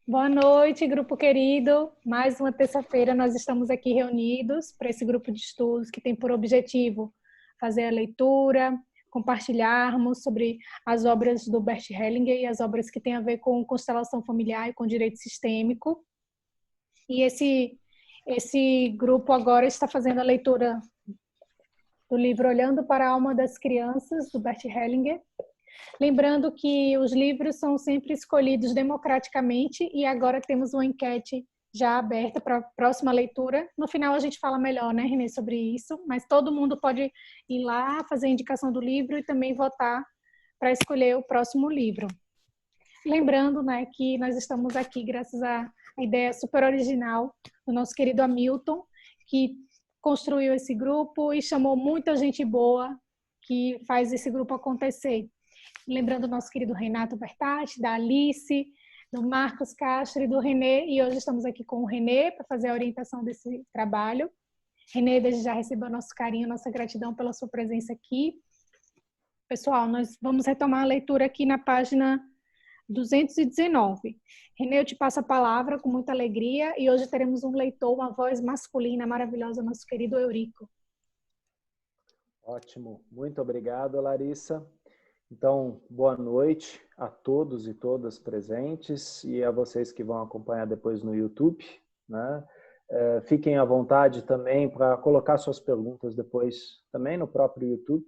Boa noite, grupo querido. Mais uma terça-feira nós estamos aqui reunidos para esse grupo de estudos que tem por objetivo fazer a leitura, compartilharmos sobre as obras do Bert Hellinger e as obras que têm a ver com constelação familiar e com direito sistêmico. E esse grupo agora está fazendo a leitura do livro Olhando para a Alma das Crianças, do Bert Hellinger. Lembrando que os livros são sempre escolhidos democraticamente e agora temos uma enquete já aberta para a próxima leitura. No final a gente fala melhor, né, Renê, sobre isso, mas todo mundo pode ir lá, fazer a indicação do livro e também votar para escolher o próximo livro. Lembrando, né, que nós estamos aqui graças à ideia super original do nosso querido Hamilton, que construiu esse grupo e chamou muita gente boa que faz esse grupo acontecer. Lembrando o nosso querido Renato Bertatti, da Alice, do Marcos Castro e do Renê, e hoje estamos aqui com o Renê para fazer a orientação desse trabalho. Renê, desde já recebeu nosso carinho, nossa gratidão pela sua presença aqui. Pessoal, nós vamos retomar a leitura aqui na página 219. Renê, eu te passo a palavra com muita alegria e hoje teremos um leitor, uma voz masculina maravilhosa, nosso querido Eurico. Ótimo, muito obrigado, Larissa. Então, boa noite a todos e todas presentes e a vocês que vão acompanhar depois no YouTube, né? Fiquem à vontade também para colocar suas perguntas depois também no próprio YouTube.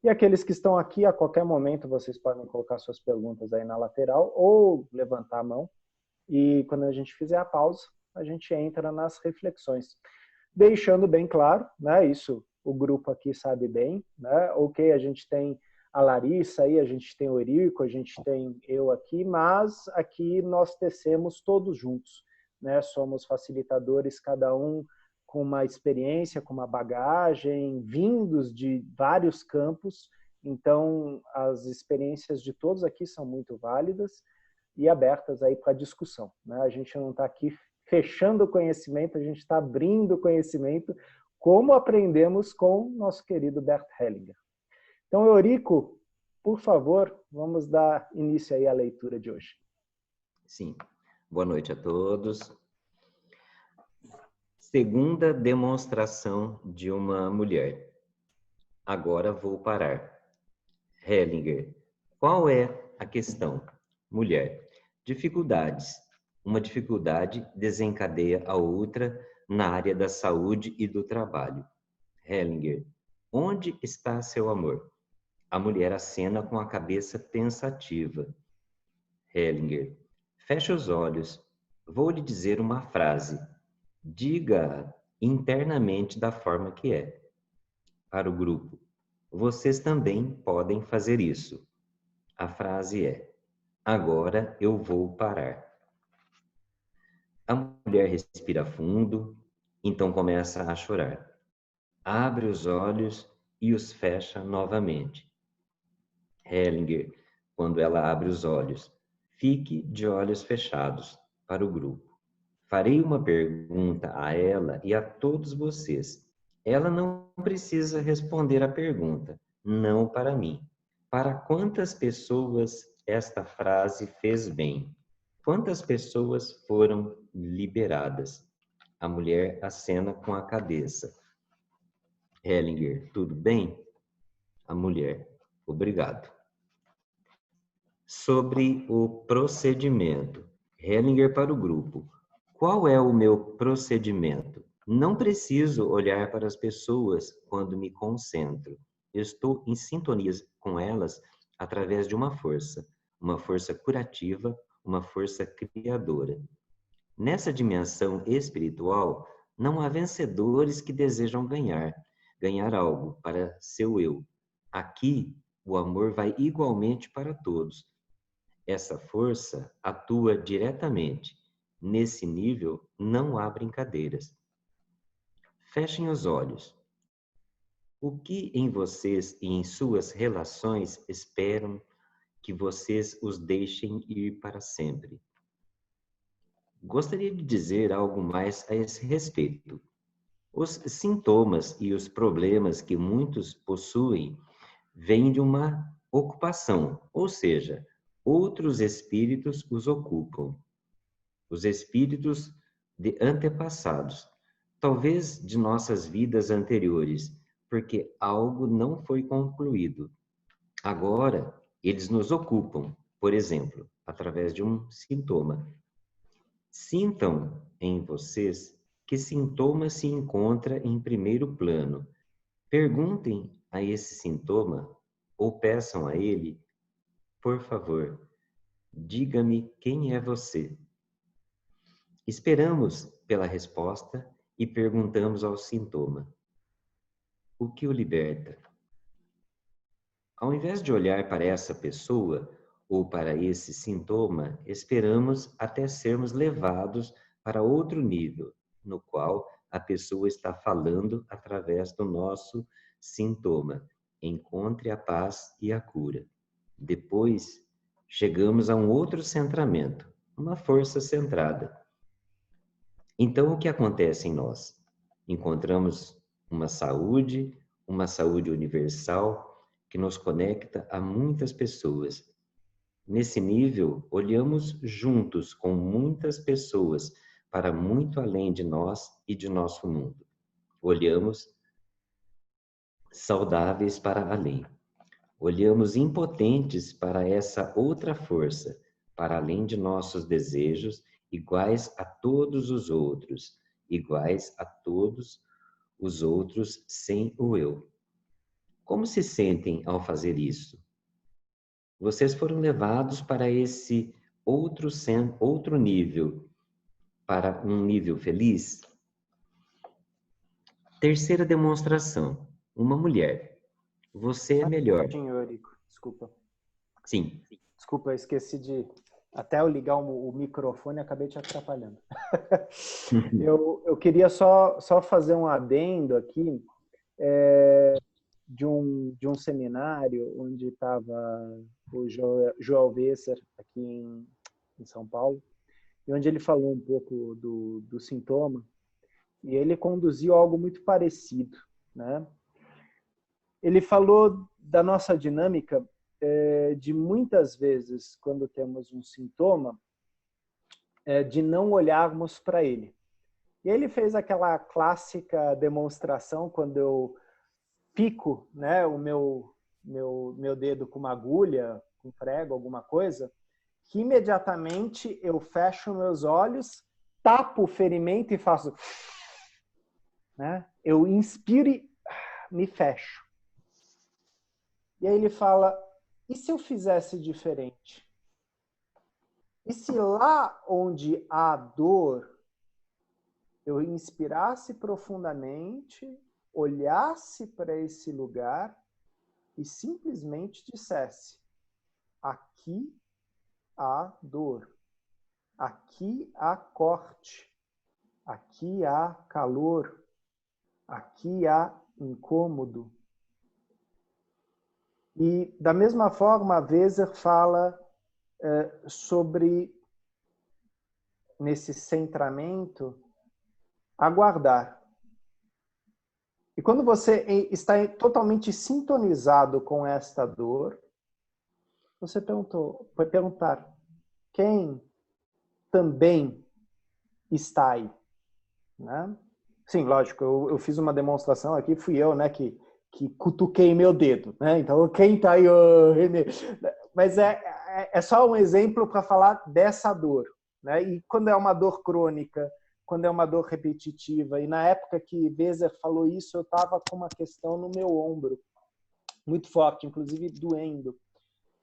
E aqueles que estão aqui, a qualquer momento, vocês podem colocar suas perguntas aí na lateral ou levantar a mão. E quando a gente fizer a pausa, a gente entra nas reflexões. Deixando bem claro, né? Isso o grupo aqui sabe bem, né? Ok, a gente tem a Larissa aí, a gente tem o Eurico, a gente tem eu aqui, mas aqui nós tecemos todos juntos, né? Somos facilitadores, cada um com uma experiência, com uma bagagem, vindos de vários campos, então as experiências de todos aqui são muito válidas e abertas aí para discussão, né? A gente não está aqui fechando o conhecimento, a gente está abrindo o conhecimento, como aprendemos com nosso querido Bert Hellinger. Então, Eurico, por favor, vamos dar início aí à leitura de hoje. Sim. Boa noite a todos. Segunda demonstração de uma mulher. Agora vou parar. Hellinger. Qual é a questão? Mulher. Dificuldades. Uma dificuldade desencadeia a outra na área da saúde e do trabalho. Hellinger. Onde está seu amor? A mulher acena com a cabeça pensativa. Hellinger. Feche os olhos. Vou lhe dizer uma frase. Diga internamente da forma que é. Para o grupo. Vocês também podem fazer isso. A frase é: agora eu vou parar. A mulher respira fundo, então começa a chorar. Abre os olhos e os fecha novamente. Hellinger, quando ela abre os olhos, fique de olhos fechados. Para o grupo. Farei uma pergunta a ela e a todos vocês. Ela não precisa responder a pergunta, não para mim. Para quantas pessoas esta frase fez bem? Quantas pessoas foram liberadas? A mulher acena com a cabeça. Hellinger, tudo bem? A mulher, obrigado. Sobre o procedimento. Hellinger para o grupo. Qual é o meu procedimento? Não preciso olhar para as pessoas quando me concentro. Estou em sintonia com elas através de uma força curativa, uma força criadora. Nessa dimensão espiritual, não há vencedores que desejam ganhar algo para seu eu. Aqui, o amor vai igualmente para todos. Essa força atua diretamente. Nesse nível, não há brincadeiras. Fechem os olhos. O que em vocês e em suas relações esperam que vocês os deixem ir para sempre? Gostaria de dizer algo mais a esse respeito. Os sintomas e os problemas que muitos possuem vêm de uma ocupação, ou seja, outros espíritos os ocupam. os espíritos de antepassados, talvez de nossas vidas anteriores, porque algo não foi concluído. Agora, eles nos ocupam, por exemplo, através de um sintoma. Sintam em vocês que sintoma se encontra em primeiro plano. Perguntem a esse sintoma ou peçam a ele, por favor, diga-me quem é você. Esperamos pela resposta e perguntamos ao sintoma: o que o liberta? Ao invés de olhar para essa pessoa ou para esse sintoma, esperamos até sermos levados para outro nível, no qual a pessoa está falando através do nosso sintoma. Encontre a paz e a cura. Depois, chegamos a um outro centramento, uma força centrada. Então, o que acontece em nós? Encontramos uma saúde universal que nos conecta a muitas pessoas. Nesse nível, olhamos juntos com muitas pessoas para muito além de nós e de nosso mundo. Olhamos saudáveis para além. Olhamos impotentes para essa outra força, para além de nossos desejos, iguais a todos os outros, iguais a todos os outros sem o eu. Como se sentem ao fazer isso? Vocês foram levados para esse outro nível, para um nível feliz? Terceira demonstração. Uma mulher. Você é melhor. Eurico, desculpa. Sim. Desculpa, eu esqueci de... Até eu ligar o microfone, acabei te atrapalhando. Eu queria só fazer um adendo aqui de um seminário onde estava o Joel Besser, aqui em São Paulo, e onde ele falou um pouco do sintoma, e ele conduziu algo muito parecido, né? Ele falou da nossa dinâmica de muitas vezes, quando temos um sintoma, de não olharmos para ele. E ele fez aquela clássica demonstração quando eu pico, né, o meu dedo com uma agulha, com prego, alguma coisa, que imediatamente eu fecho meus olhos, tapo o ferimento e faço... Né? Eu inspiro e me fecho. E aí ele fala, e se eu fizesse diferente? E se lá onde há dor, eu inspirasse profundamente, olhasse para esse lugar e simplesmente dissesse, aqui há dor, aqui há corte, aqui há calor, aqui há incômodo. E, da mesma forma, Weser fala sobre, nesse centramento, aguardar. E quando você está totalmente sintonizado com esta dor, você pode perguntar, quem também está aí? Né? Sim, lógico, eu fiz uma demonstração aqui, fui eu, né, que cutuquei meu dedo, né? Então, quem está aí, Renê? Mas é só um exemplo para falar dessa dor, né? E quando é uma dor crônica, quando é uma dor repetitiva, e na época que Weser falou isso, eu estava com uma questão no meu ombro, muito forte, inclusive doendo.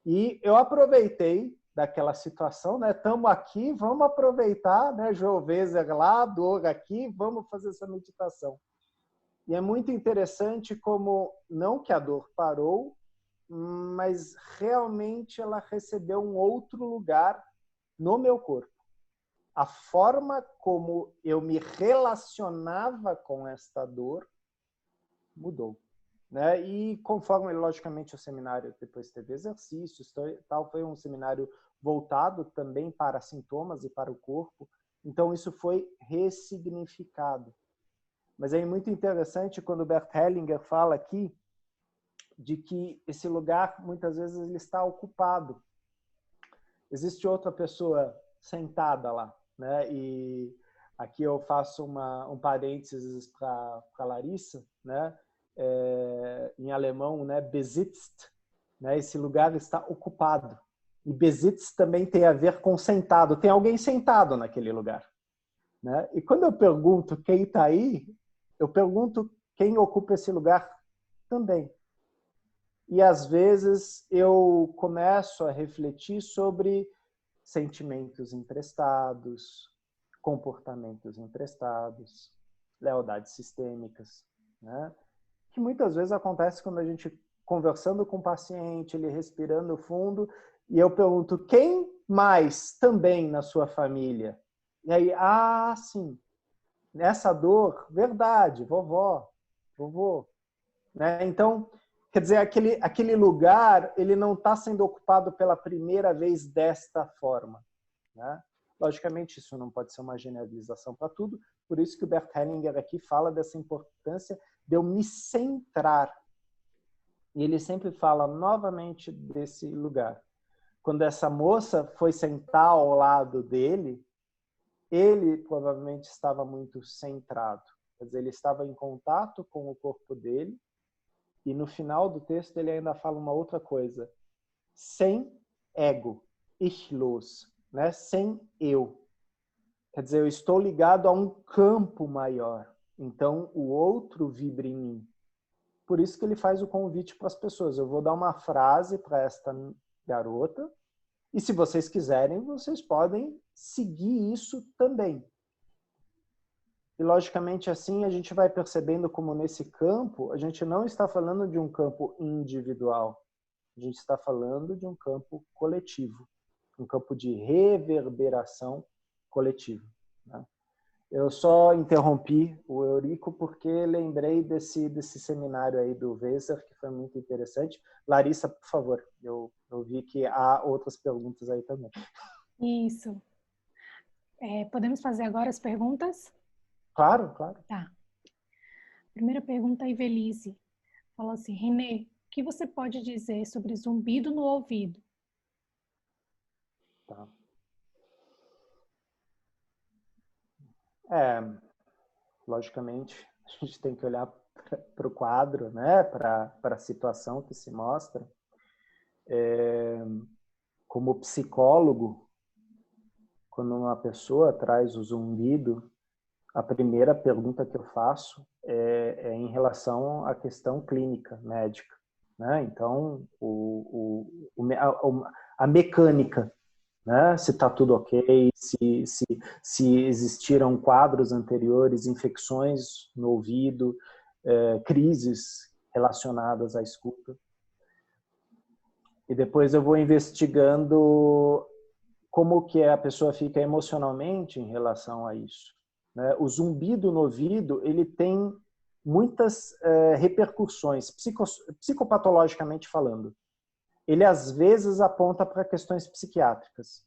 E eu aproveitei daquela situação, né? Estamos aqui, vamos aproveitar, né? João Weser lá, dor aqui, vamos fazer essa meditação. E é muito interessante como, não que a dor parou, mas realmente ela recebeu um outro lugar no meu corpo. A forma como eu me relacionava com esta dor mudou. Né? E conforme, logicamente, o seminário depois teve exercícios, tal, foi um seminário voltado também para sintomas e para o corpo. Então, isso foi ressignificado. Mas é muito interessante quando o Bert Hellinger fala aqui de que esse lugar, muitas vezes, ele está ocupado. Existe outra pessoa sentada lá. né? E aqui eu faço um parênteses para a Larissa, né? Em alemão, né? Besitzt, né? Esse lugar está ocupado. E Besitz também tem a ver com sentado. Tem alguém sentado naquele lugar, né? E quando eu pergunto quem está aí, eu pergunto quem ocupa esse lugar também. E às vezes eu começo a refletir sobre sentimentos emprestados, comportamentos emprestados, lealdades sistêmicas, né? Que muitas vezes acontece quando a gente conversando com o paciente, ele respirando fundo, e eu pergunto, quem mais também na sua família? E aí, sim, nessa dor, verdade, vovó, vovô, né? Então, quer dizer, aquele lugar, ele não está sendo ocupado pela primeira vez desta forma, né? Logicamente, isso não pode ser uma generalização para tudo, por isso que o Bert Hellinger aqui fala dessa importância de eu me centrar. E ele sempre fala novamente desse lugar. Quando essa moça foi sentar ao lado dele, ele provavelmente estava muito centrado. Quer dizer, ele estava em contato com o corpo dele, e no final do texto ele ainda fala uma outra coisa. Sem ego, ich-los, né? Sem eu. Quer dizer, eu estou ligado a um campo maior. Então, o outro vibra em mim. Por isso que ele faz o convite para as pessoas. Eu vou dar uma frase para esta garota, e se vocês quiserem, vocês podem seguir isso também. E, logicamente, assim a gente vai percebendo como nesse campo, a gente não está falando de um campo individual, a gente está falando de um campo coletivo, um campo de reverberação coletiva, né? Eu só interrompi o Eurico porque lembrei desse seminário aí do Weser, que foi muito interessante. Larissa, por favor, eu vi que há outras perguntas aí também. Isso. Podemos fazer agora as perguntas? Claro, claro. Tá. Primeira pergunta, a Ivelise. Falou assim, Renê, o que você pode dizer sobre zumbido no ouvido? Tá. Logicamente, a gente tem que olhar para o quadro, né? Para a situação que se mostra. Como psicólogo, quando uma pessoa traz o zumbido, a primeira pergunta que eu faço é em relação à questão clínica, médica, né? Então, a mecânica, né? Se está tudo ok, se existiram quadros anteriores, infecções no ouvido, crises relacionadas à escuta. E depois eu vou investigando como que a pessoa fica emocionalmente em relação a isso, né? O zumbido no ouvido, ele tem muitas repercussões, psicopatologicamente falando. Ele, às vezes, aponta para questões psiquiátricas.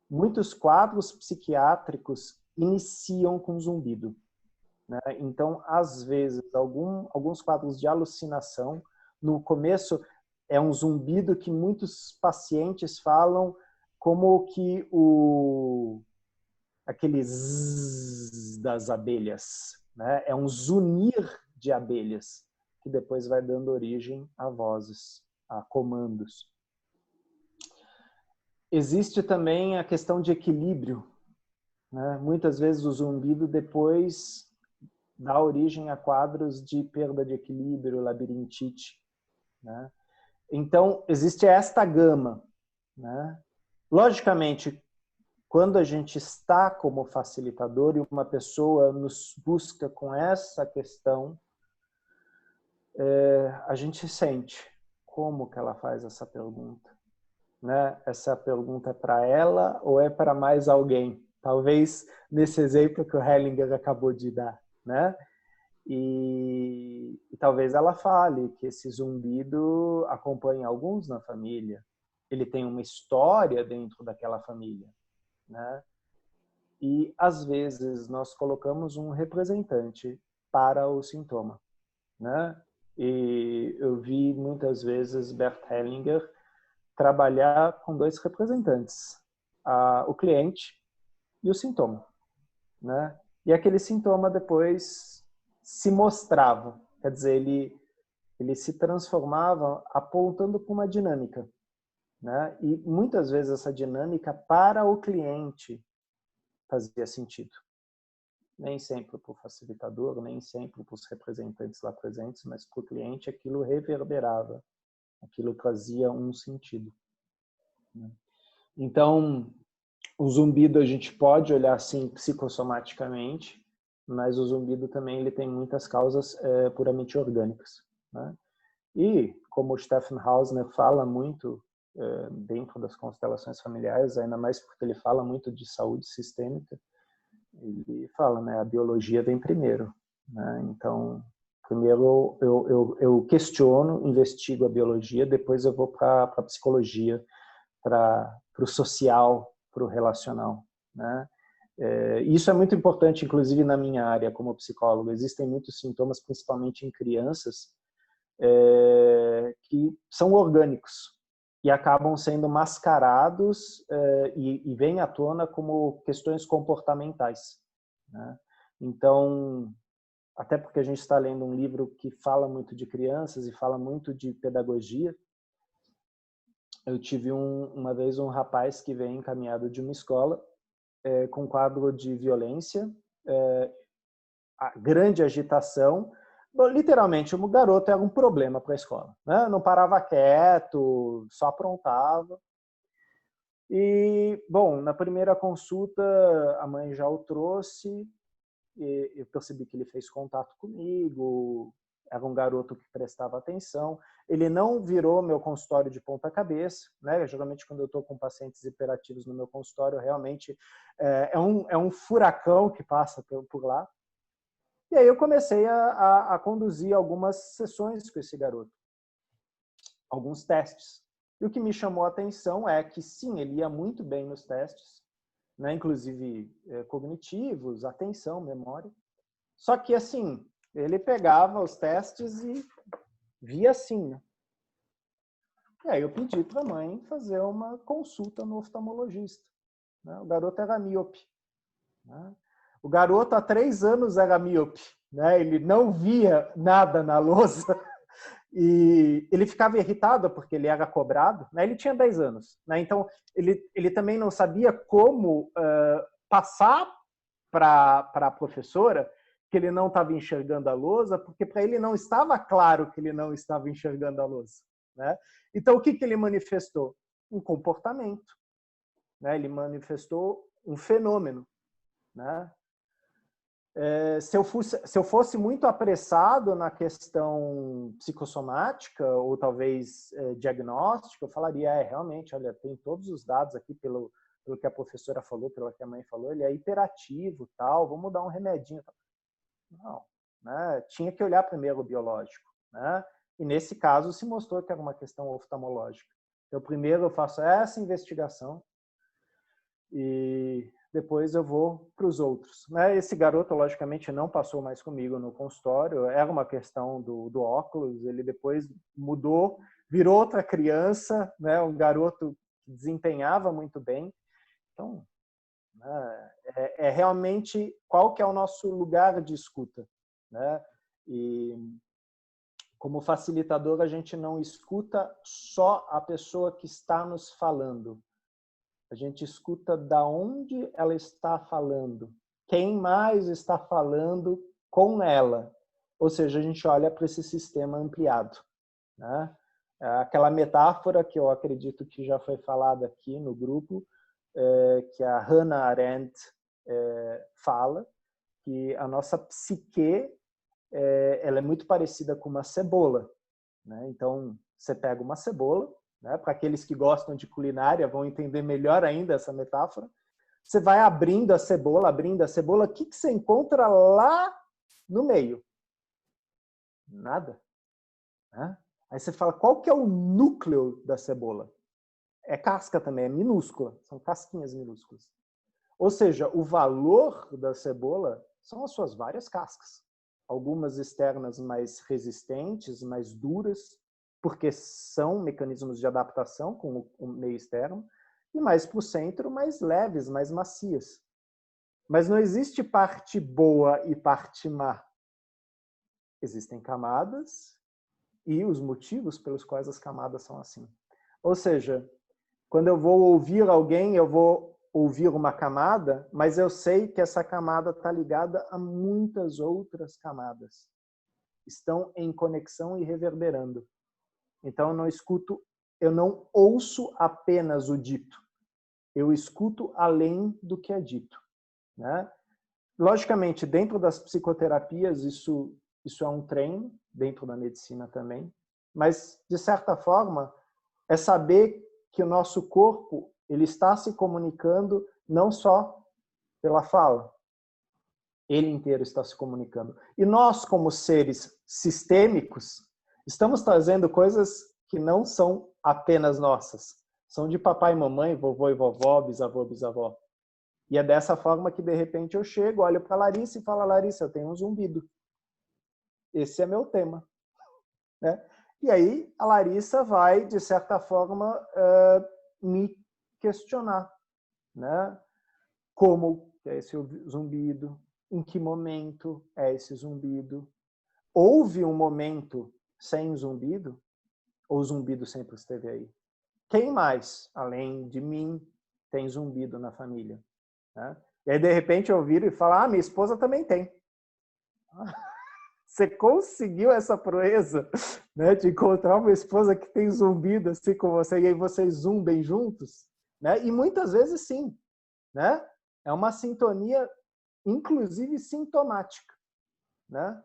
Muitos quadros psiquiátricos iniciam com zumbido, né? Então, às vezes, alguns quadros de alucinação, no começo, é um zumbido que muitos pacientes falam como que aquele zzz das abelhas, né? É um zunir de abelhas, que depois vai dando origem a vozes, a comandos. Existe também a questão de equilíbrio, né? Muitas vezes o zumbido depois dá origem a quadros de perda de equilíbrio, labirintite, né? Então, existe esta gama, né? Logicamente, quando a gente está como facilitador e uma pessoa nos busca com essa questão, a gente sente como que ela faz essa pergunta, né? Essa pergunta é para ela ou é para mais alguém? Talvez nesse exemplo que o Hellinger acabou de dar, né? E talvez ela fale que esse zumbido acompanha alguns na família. Ele tem uma história dentro daquela família, né? E, às vezes, nós colocamos um representante para o sintoma, né? E eu vi muitas vezes Bert Hellinger trabalhar com dois representantes. O cliente, e o sintoma, né? E aquele sintoma depois se mostrava, quer dizer, ele se transformava apontando para uma dinâmica, né? E muitas vezes essa dinâmica para o cliente fazia sentido. Nem sempre para o facilitador, nem sempre para os representantes lá presentes, mas para o cliente aquilo reverberava, aquilo trazia um sentido, né? Então, o zumbido a gente pode olhar assim psicossomaticamente, mas o zumbido também ele tem muitas causas puramente orgânicas, né? E como o Stephen Hausner fala muito dentro das constelações familiares, ainda mais porque ele fala muito de saúde sistêmica, ele fala, né, a biologia vem primeiro, né? Então, primeiro eu questiono, investigo a biologia, depois eu vou para a psicologia, para o social, para o relacional, né? Isso é muito importante, inclusive na minha área como psicólogo. Existem muitos sintomas, principalmente em crianças, que são orgânicos e acabam sendo mascarados e vêm à tona como questões comportamentais, né? Então, até porque a gente está lendo um livro que fala muito de crianças e fala muito de pedagogia, eu tive uma vez um rapaz que veio encaminhado de uma escola com quadro de violência, grande agitação. Bom, literalmente, o garoto era um problema para a escola, né? Não parava quieto, só aprontava. E, bom, na primeira consulta, a mãe já o trouxe, e eu percebi que ele fez contato comigo, era um garoto que prestava atenção. Ele não virou meu consultório de ponta cabeça, né? Geralmente, quando eu estou com pacientes hiperativos no meu consultório, realmente é um furacão que passa por lá. E aí eu comecei a conduzir algumas sessões com esse garoto, alguns testes. E o que me chamou a atenção é que, sim, ele ia muito bem nos testes, né? Inclusive cognitivos, atenção, memória. Só que, assim, ele pegava os testes e via assim, né? E aí eu pedi para a mãe fazer uma consulta no oftalmologista, né? O garoto era míope, né? O garoto há 3 anos era míope, né? Ele não via nada na lousa e ele ficava irritado porque ele era cobrado, né? Ele tinha 10 anos, né? Então ele também não sabia como passar para a professora que ele não estava enxergando a lousa, porque para ele não estava claro que ele não estava enxergando a lousa, né? Então o que ele manifestou? Um comportamento, né? Ele manifestou um fenômeno, né? Se eu fosse muito apressado na questão psicossomática ou talvez diagnóstica, eu falaria, realmente, olha, tem todos os dados aqui pelo que a professora falou, pelo que a mãe falou, ele é hiperativo, tal, vamos dar um remedinho. Não, né? Tinha que olhar primeiro o biológico, né? E nesse caso se mostrou que era uma questão oftalmológica. Então, primeiro eu faço essa investigação e depois eu vou para os outros, né? Esse garoto, logicamente, não passou mais comigo no consultório, era uma questão do óculos, ele depois mudou, virou outra criança, né? Um garoto que desempenhava muito bem. Então, né, realmente qual que é o nosso lugar de escuta, né? E como facilitador, a gente não escuta só a pessoa que está nos falando, a gente escuta da onde ela está falando, quem mais está falando com ela. Ou seja, a gente olha para esse sistema ampliado, né? Aquela metáfora que eu acredito que já foi falada aqui no grupo, que a Hannah Arendt fala, que a nossa psique ela é muito parecida com uma cebola, né? Então, você pega uma cebola, né? Para aqueles que gostam de culinária vão entender melhor ainda essa metáfora. Você vai abrindo a cebola, o que você encontra lá no meio? Nada, né? Aí você fala, qual que é o núcleo da cebola? É casca também, é minúscula, são casquinhas minúsculas. Ou seja, o valor da cebola são as suas várias cascas. Algumas externas mais resistentes, mais duras, porque são mecanismos de adaptação com o meio externo, e mais para o centro, mais leves, mais macias. Mas não existe parte boa e parte má. Existem camadas e os motivos pelos quais as camadas são assim. Ou seja, quando eu vou ouvir alguém, eu vou ouvir uma camada, mas eu sei que essa camada está ligada a muitas outras camadas. Estão em conexão e reverberando. Então eu não ouço apenas o dito. Eu escuto além do que é dito, né? Logicamente, dentro das psicoterapias, isso é um treino, dentro da medicina também, mas, de certa forma, é saber que o nosso corpo ele está se comunicando não só pela fala, ele inteiro está se comunicando. E nós, como seres sistêmicos, estamos trazendo coisas que não são apenas nossas, são de papai e mamãe, vovô e vovó, bisavô e bisavó. E é dessa forma que, de repente, eu chego, olho para a Larissa e falo, Larissa, eu tenho um zumbido. Esse é meu tema. Né? E aí, a Larissa vai, de certa forma, me questionar. Né? Como é esse zumbido? Em que momento é esse zumbido? Houve um momento sem zumbido? Ou o zumbido sempre esteve aí? Quem mais, além de mim, tem zumbido na família? Né? E aí, de repente, eu viro e falo, minha esposa também tem. Você conseguiu essa proeza, né, de encontrar uma esposa que tem zumbido assim com você, e aí vocês zumbem juntos? Né? E muitas vezes sim. Né? É uma sintonia, inclusive sintomática. Né?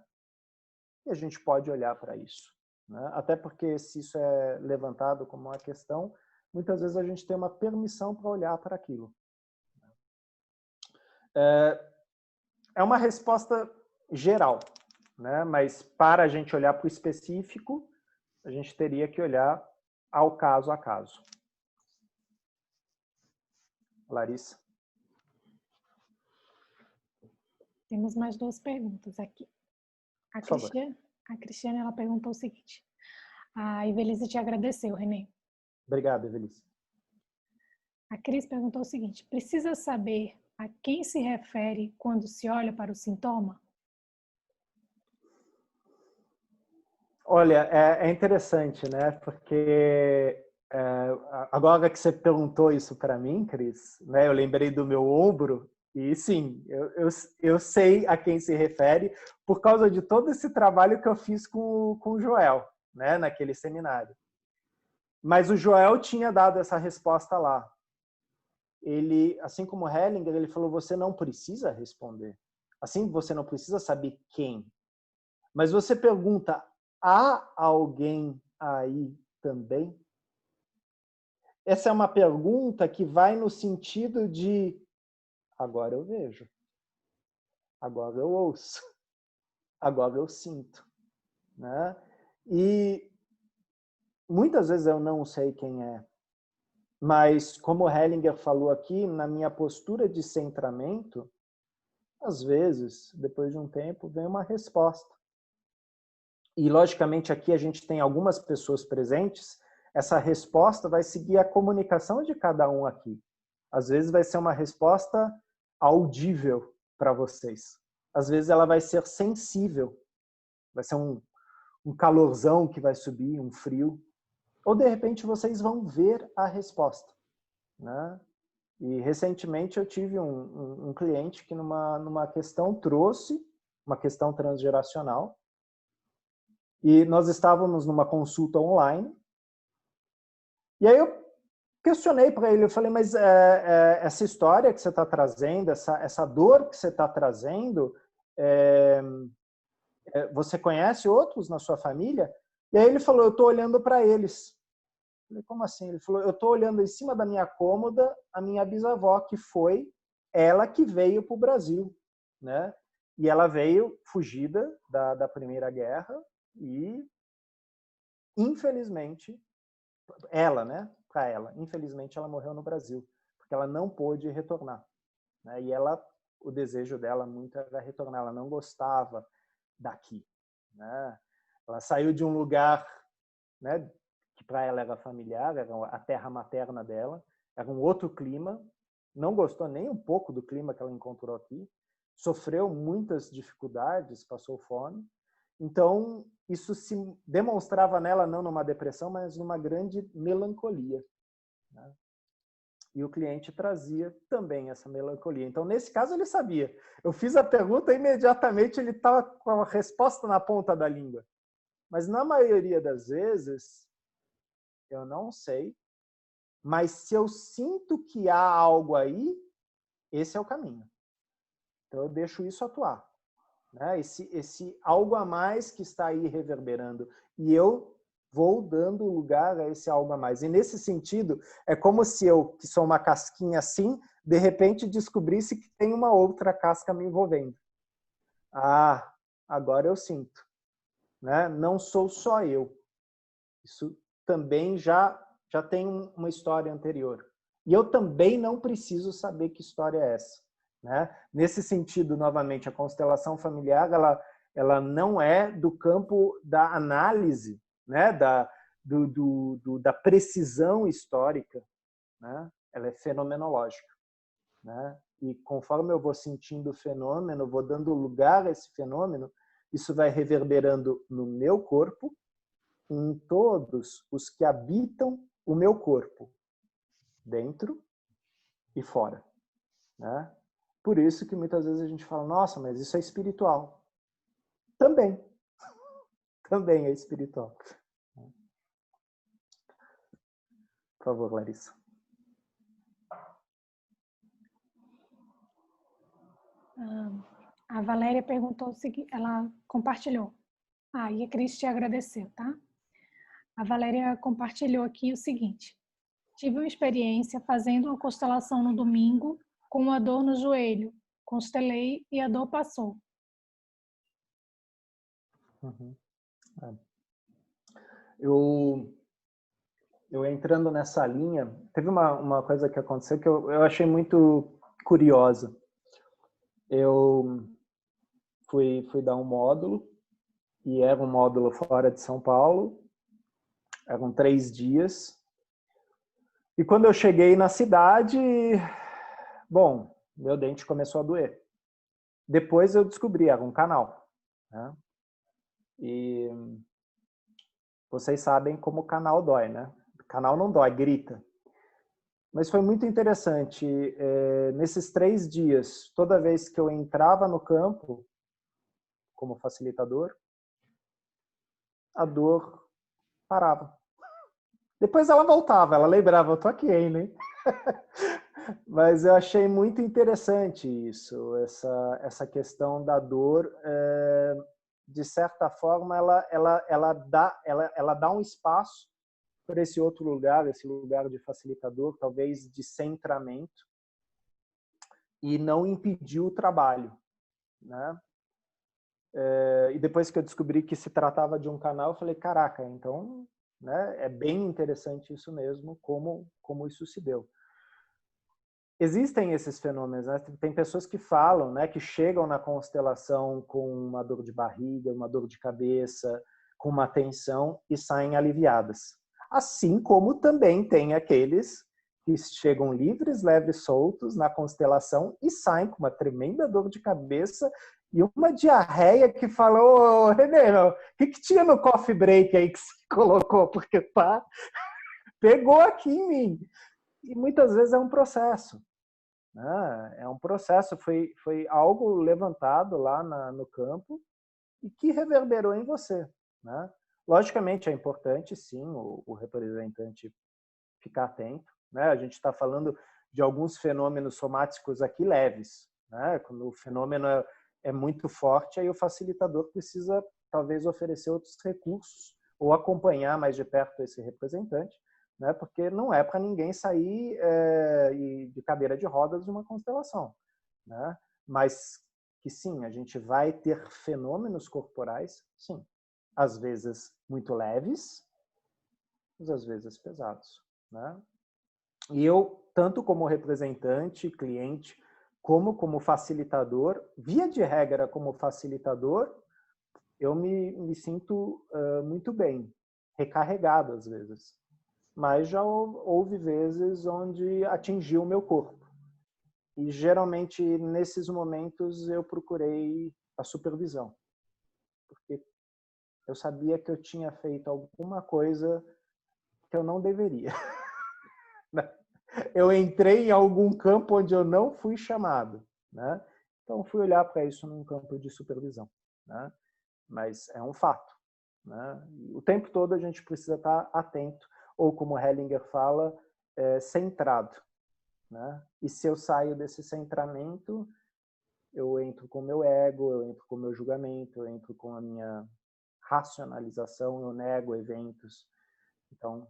E a gente pode olhar para isso. Né? Até porque, se isso é levantado como uma questão, muitas vezes a gente tem uma permissão para olhar para aquilo. É uma resposta geral, né? Mas para a gente olhar para o específico, a gente teria que olhar ao caso a caso. Larissa. Temos mais 2 perguntas aqui. A Cristiane ela perguntou o seguinte. A Evelise te agradeceu, Renê. Obrigado, Evelise. A Cris perguntou o seguinte: precisa saber a quem se refere quando se olha para o sintoma? Olha, é interessante, né? Porque agora que você perguntou isso para mim, Cris, né? Eu lembrei do meu ombro e sim, eu sei a quem se refere por causa de todo esse trabalho que eu fiz com o Joel, né? Naquele seminário. Mas o Joel tinha dado essa resposta lá. Ele, assim como Hellinger, ele falou: você não precisa responder. Assim, você não precisa saber quem. Mas você pergunta: há alguém aí também? Essa é uma pergunta que vai no sentido de: agora eu vejo, agora eu ouço, agora eu sinto. Né? E muitas vezes eu não sei quem é. Mas, como Hellinger falou aqui, na minha postura de centramento, às vezes, depois de um tempo, vem uma resposta. E, logicamente, aqui a gente tem algumas pessoas presentes, essa resposta vai seguir a comunicação de cada um aqui. Às vezes vai ser uma resposta audível para vocês. Às vezes ela vai ser sensível. Vai ser um calorzão que vai subir, um frio. Ou, de repente, vocês vão ver a resposta. Né? E, recentemente, eu tive um cliente que, numa questão, trouxe uma questão transgeracional. E nós estávamos numa consulta online. E aí eu questionei para ele, eu falei, mas essa história que você está trazendo, essa dor que você está trazendo, você conhece outros na sua família? E aí ele falou, eu estou olhando para eles. Eu falei, como assim? Ele falou, eu estou olhando em cima da minha cômoda a minha bisavó, que foi ela que veio para o Brasil. Né? E ela veio fugida da Primeira Guerra e, infelizmente, para ela, infelizmente ela morreu no Brasil, porque ela não pôde retornar. Né? E o desejo dela muito era retornar, ela não gostava daqui. Né? Ela saiu de um lugar, né, que para ela era familiar, era a terra materna dela, era um outro clima, não gostou nem um pouco do clima que ela encontrou aqui, sofreu muitas dificuldades, passou fome. Então, isso se demonstrava nela não numa depressão, mas numa grande melancolia, né? E o cliente trazia também essa melancolia. Então, nesse caso, ele sabia. Eu fiz a pergunta e imediatamente ele estava com a resposta na ponta da língua. Mas, na maioria das vezes, eu não sei. Mas, se eu sinto que há algo aí, esse é o caminho. Então, eu deixo isso atuar, né? Esse algo a mais que está aí reverberando. E eu vou dando lugar a esse algo a mais. E nesse sentido, é como se eu, que sou uma casquinha assim, de repente descobrisse que tem uma outra casca me envolvendo. Ah, agora eu sinto, né? Não sou só eu. Isso também já tem uma história anterior. E eu também não preciso saber que história é essa, né? Nesse sentido, novamente, a constelação familiar, ela não é do campo da análise, né? Da precisão histórica, né? Ela é fenomenológica, né? E conforme eu vou sentindo o fenômeno, vou dando lugar a esse fenômeno, isso vai reverberando no meu corpo, em todos os que habitam o meu corpo, dentro e fora, né? Por isso que muitas vezes a gente fala, nossa, mas isso é espiritual. Também. Também é espiritual. Por favor, Larissa. A Valéria perguntou o seguinte, ela compartilhou. E a Cris te agradeceu, tá? A Valéria compartilhou aqui o seguinte: tive uma experiência fazendo uma constelação no domingo com uma dor no joelho. Constelei e a dor passou. Uhum. Eu entrando nessa linha, teve uma coisa que aconteceu que eu achei muito curiosa. Eu fui dar um módulo, e era um módulo fora de São Paulo, eram 3 dias, e quando eu cheguei na cidade, bom, meu dente começou a doer. Depois eu descobri, era um canal, né? E vocês sabem como o canal dói, né? O canal não dói, grita. Mas foi muito interessante. Nesses 3 dias, toda vez que eu entrava no campo, como facilitador, a dor parava. Depois ela voltava, ela lembrava, eu tô aqui, hein, né? Mas eu achei muito interessante isso, essa questão da dor. De certa forma, ela dá um espaço para esse outro lugar, esse lugar de facilitador, talvez de centramento, e não impedir o trabalho, né? E depois que eu descobri que se tratava de um canal, eu falei, caraca, então, né, é bem interessante isso mesmo, como isso se deu. Existem esses fenômenos, né? Tem pessoas que falam, né, que chegam na constelação com uma dor de barriga, uma dor de cabeça, com uma tensão e saem aliviadas. Assim como também tem aqueles que chegam livres, leves, soltos na constelação e saem com uma tremenda dor de cabeça e uma diarreia que fala, ô Renê, o que tinha no coffee break aí que você colocou? Porque pegou aqui em mim. E muitas vezes é um processo. Né? É um processo, foi algo levantado lá no campo e que reverberou em você. Né? Logicamente é importante, sim, o representante ficar atento. Né? A gente está falando de alguns fenômenos somáticos aqui leves. Né? Quando o fenômeno é muito forte, aí o facilitador precisa talvez oferecer outros recursos ou acompanhar mais de perto esse representante, né? Porque não é para ninguém sair de cadeira de rodas de uma constelação, né? Mas que sim, a gente vai ter fenômenos corporais, sim, às vezes muito leves, mas às vezes pesados, né? E eu, tanto como representante, cliente, como facilitador, via de regra como facilitador, eu me sinto muito bem, recarregado às vezes. Mas já houve vezes onde atingiu o meu corpo. E geralmente nesses momentos eu procurei a supervisão, porque eu sabia que eu tinha feito alguma coisa que eu não deveria. Eu entrei em algum campo onde eu não fui chamado, né? Então fui olhar para isso num campo de supervisão, né? Mas é um fato, né? O tempo todo a gente precisa estar atento, ou como Hellinger fala, centrado, né? E se eu saio desse centramento, eu entro com o meu ego, eu entro com o meu julgamento, eu entro com a minha racionalização, eu nego eventos. Então,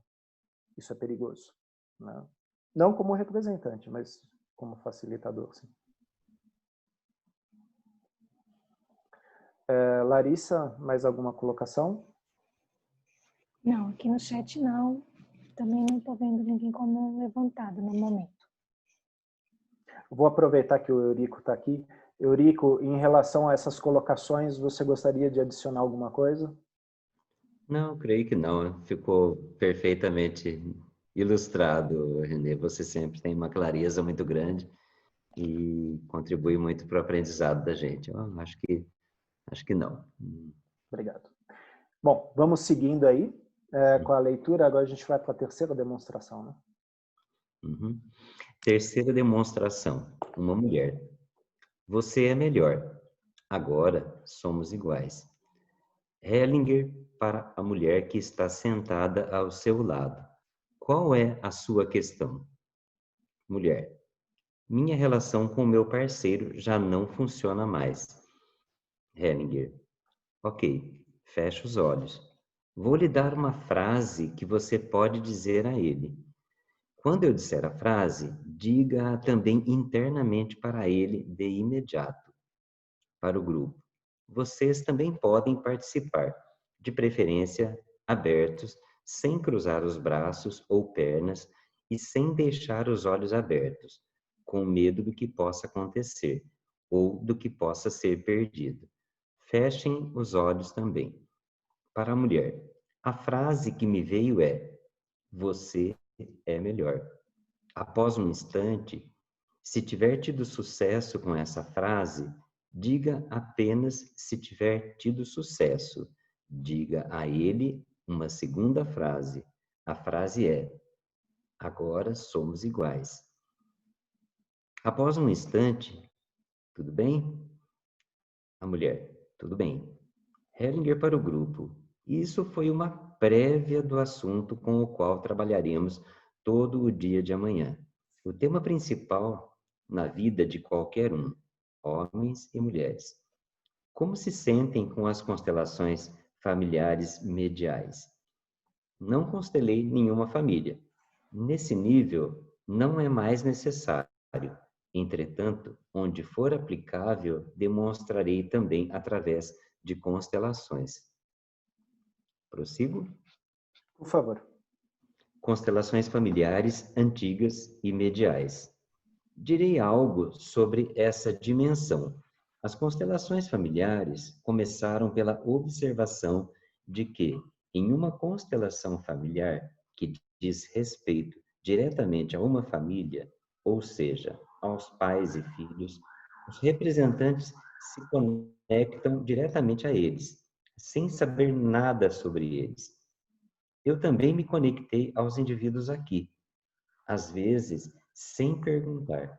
isso é perigoso, né? Não como representante, mas como facilitador, sim. Larissa, mais alguma colocação? Não, aqui no chat não. Também não estou vendo ninguém como levantado no momento. Vou aproveitar que o Eurico está aqui. Eurico, em relação a essas colocações, você gostaria de adicionar alguma coisa? Não, creio que não. Ficou perfeitamente ilustrado, Renê. Você sempre tem uma clareza muito grande e contribui muito para o aprendizado da gente. Eu acho que não. Obrigado. Bom, vamos seguindo aí com a leitura. Agora a gente vai para a terceira demonstração, né? Uhum. Terceira demonstração. Uma mulher. Você é melhor. Agora somos iguais. Hellinger para a mulher que está sentada ao seu lado. Qual é a sua questão? Mulher. Minha relação com meu parceiro já não funciona mais. Hellinger. Ok, feche os olhos. Vou lhe dar uma frase que você pode dizer a ele. Quando eu disser a frase, diga-a também internamente para ele de imediato. Para o grupo. Vocês também podem participar, de preferência abertos, sem cruzar os braços ou pernas e sem deixar os olhos abertos, com medo do que possa acontecer ou do que possa ser perdido. Fechem os olhos também. Para a mulher, a frase que me veio é: você é melhor. Após um instante, se tiver tido sucesso com essa frase, diga apenas se tiver tido sucesso. Diga a ele uma segunda frase. A frase é: agora somos iguais. Após um instante, tudo bem? A mulher, tudo bem. Hellinger para o grupo. Isso foi uma prévia do assunto com o qual trabalharemos todo o dia de amanhã. O tema principal na vida de qualquer um, homens e mulheres. Como se sentem com as constelações familiares mediais? Não constelei nenhuma família. Nesse nível, não é mais necessário. Entretanto, onde for aplicável, demonstrarei também através de constelações. Prossigo? Por favor. Constelações familiares antigas e mediais. Direi algo sobre essa dimensão. As constelações familiares começaram pela observação de que, em uma constelação familiar que diz respeito diretamente a uma família, ou seja, aos pais e filhos, os representantes se conectam diretamente a eles, sem saber nada sobre eles. Eu também me conectei aos indivíduos aqui, às vezes sem perguntar.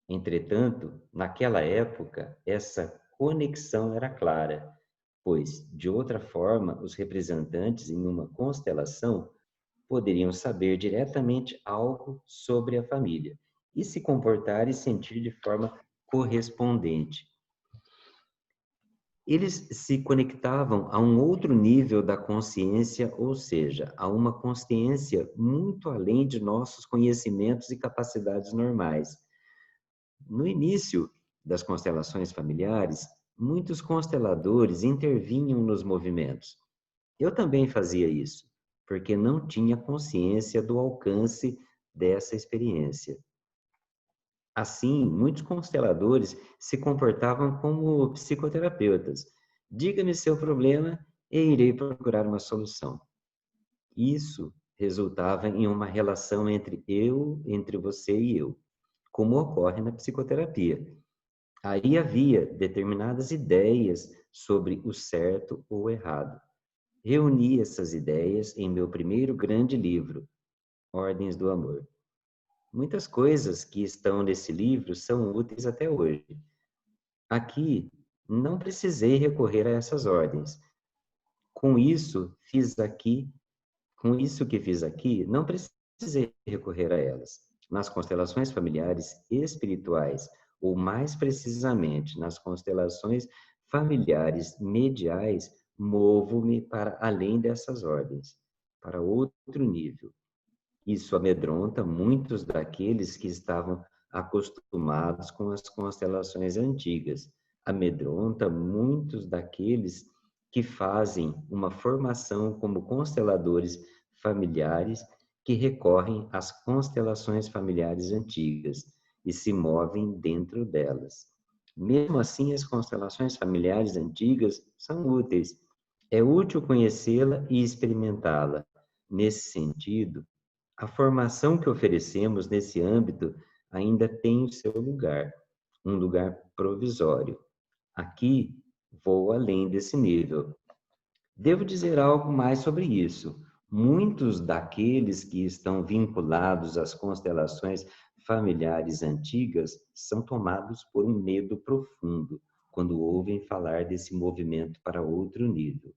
Entretanto, naquela época, essa conexão era clara, pois, de outra forma, os representantes em uma constelação poderiam saber diretamente algo sobre a família e se comportar e sentir de forma correspondente. Eles se conectavam a um outro nível da consciência, ou seja, a uma consciência muito além de nossos conhecimentos e capacidades normais. No início das constelações familiares, muitos consteladores intervinham nos movimentos. Eu também fazia isso, porque não tinha consciência do alcance dessa experiência. Assim, muitos consteladores se comportavam como psicoterapeutas. Diga-me seu problema e irei procurar uma solução. Isso resultava em uma relação entre você e eu, como ocorre na psicoterapia. Aí havia determinadas ideias sobre o certo ou o errado. Reuni essas ideias em meu primeiro grande livro, Ordens do Amor. Muitas coisas que estão nesse livro são úteis até hoje. Aqui, não precisei recorrer a essas ordens. Com isso que fiz aqui, não precisei recorrer a elas. Nas constelações familiares espirituais, ou mais precisamente nas constelações familiares mediais, movo-me para além dessas ordens, para outro nível. Isso amedronta muitos daqueles que estavam acostumados com as constelações antigas. Amedronta muitos daqueles que fazem uma formação como consteladores familiares que recorrem às constelações familiares antigas e se movem dentro delas. Mesmo assim, as constelações familiares antigas são úteis. É útil conhecê-la e experimentá-la. Nesse sentido, a formação que oferecemos nesse âmbito ainda tem o seu lugar, um lugar provisório. Aqui, vou além desse nível. Devo dizer algo mais sobre isso. Muitos daqueles que estão vinculados às constelações familiares antigas são tomados por um medo profundo quando ouvem falar desse movimento para outro nível.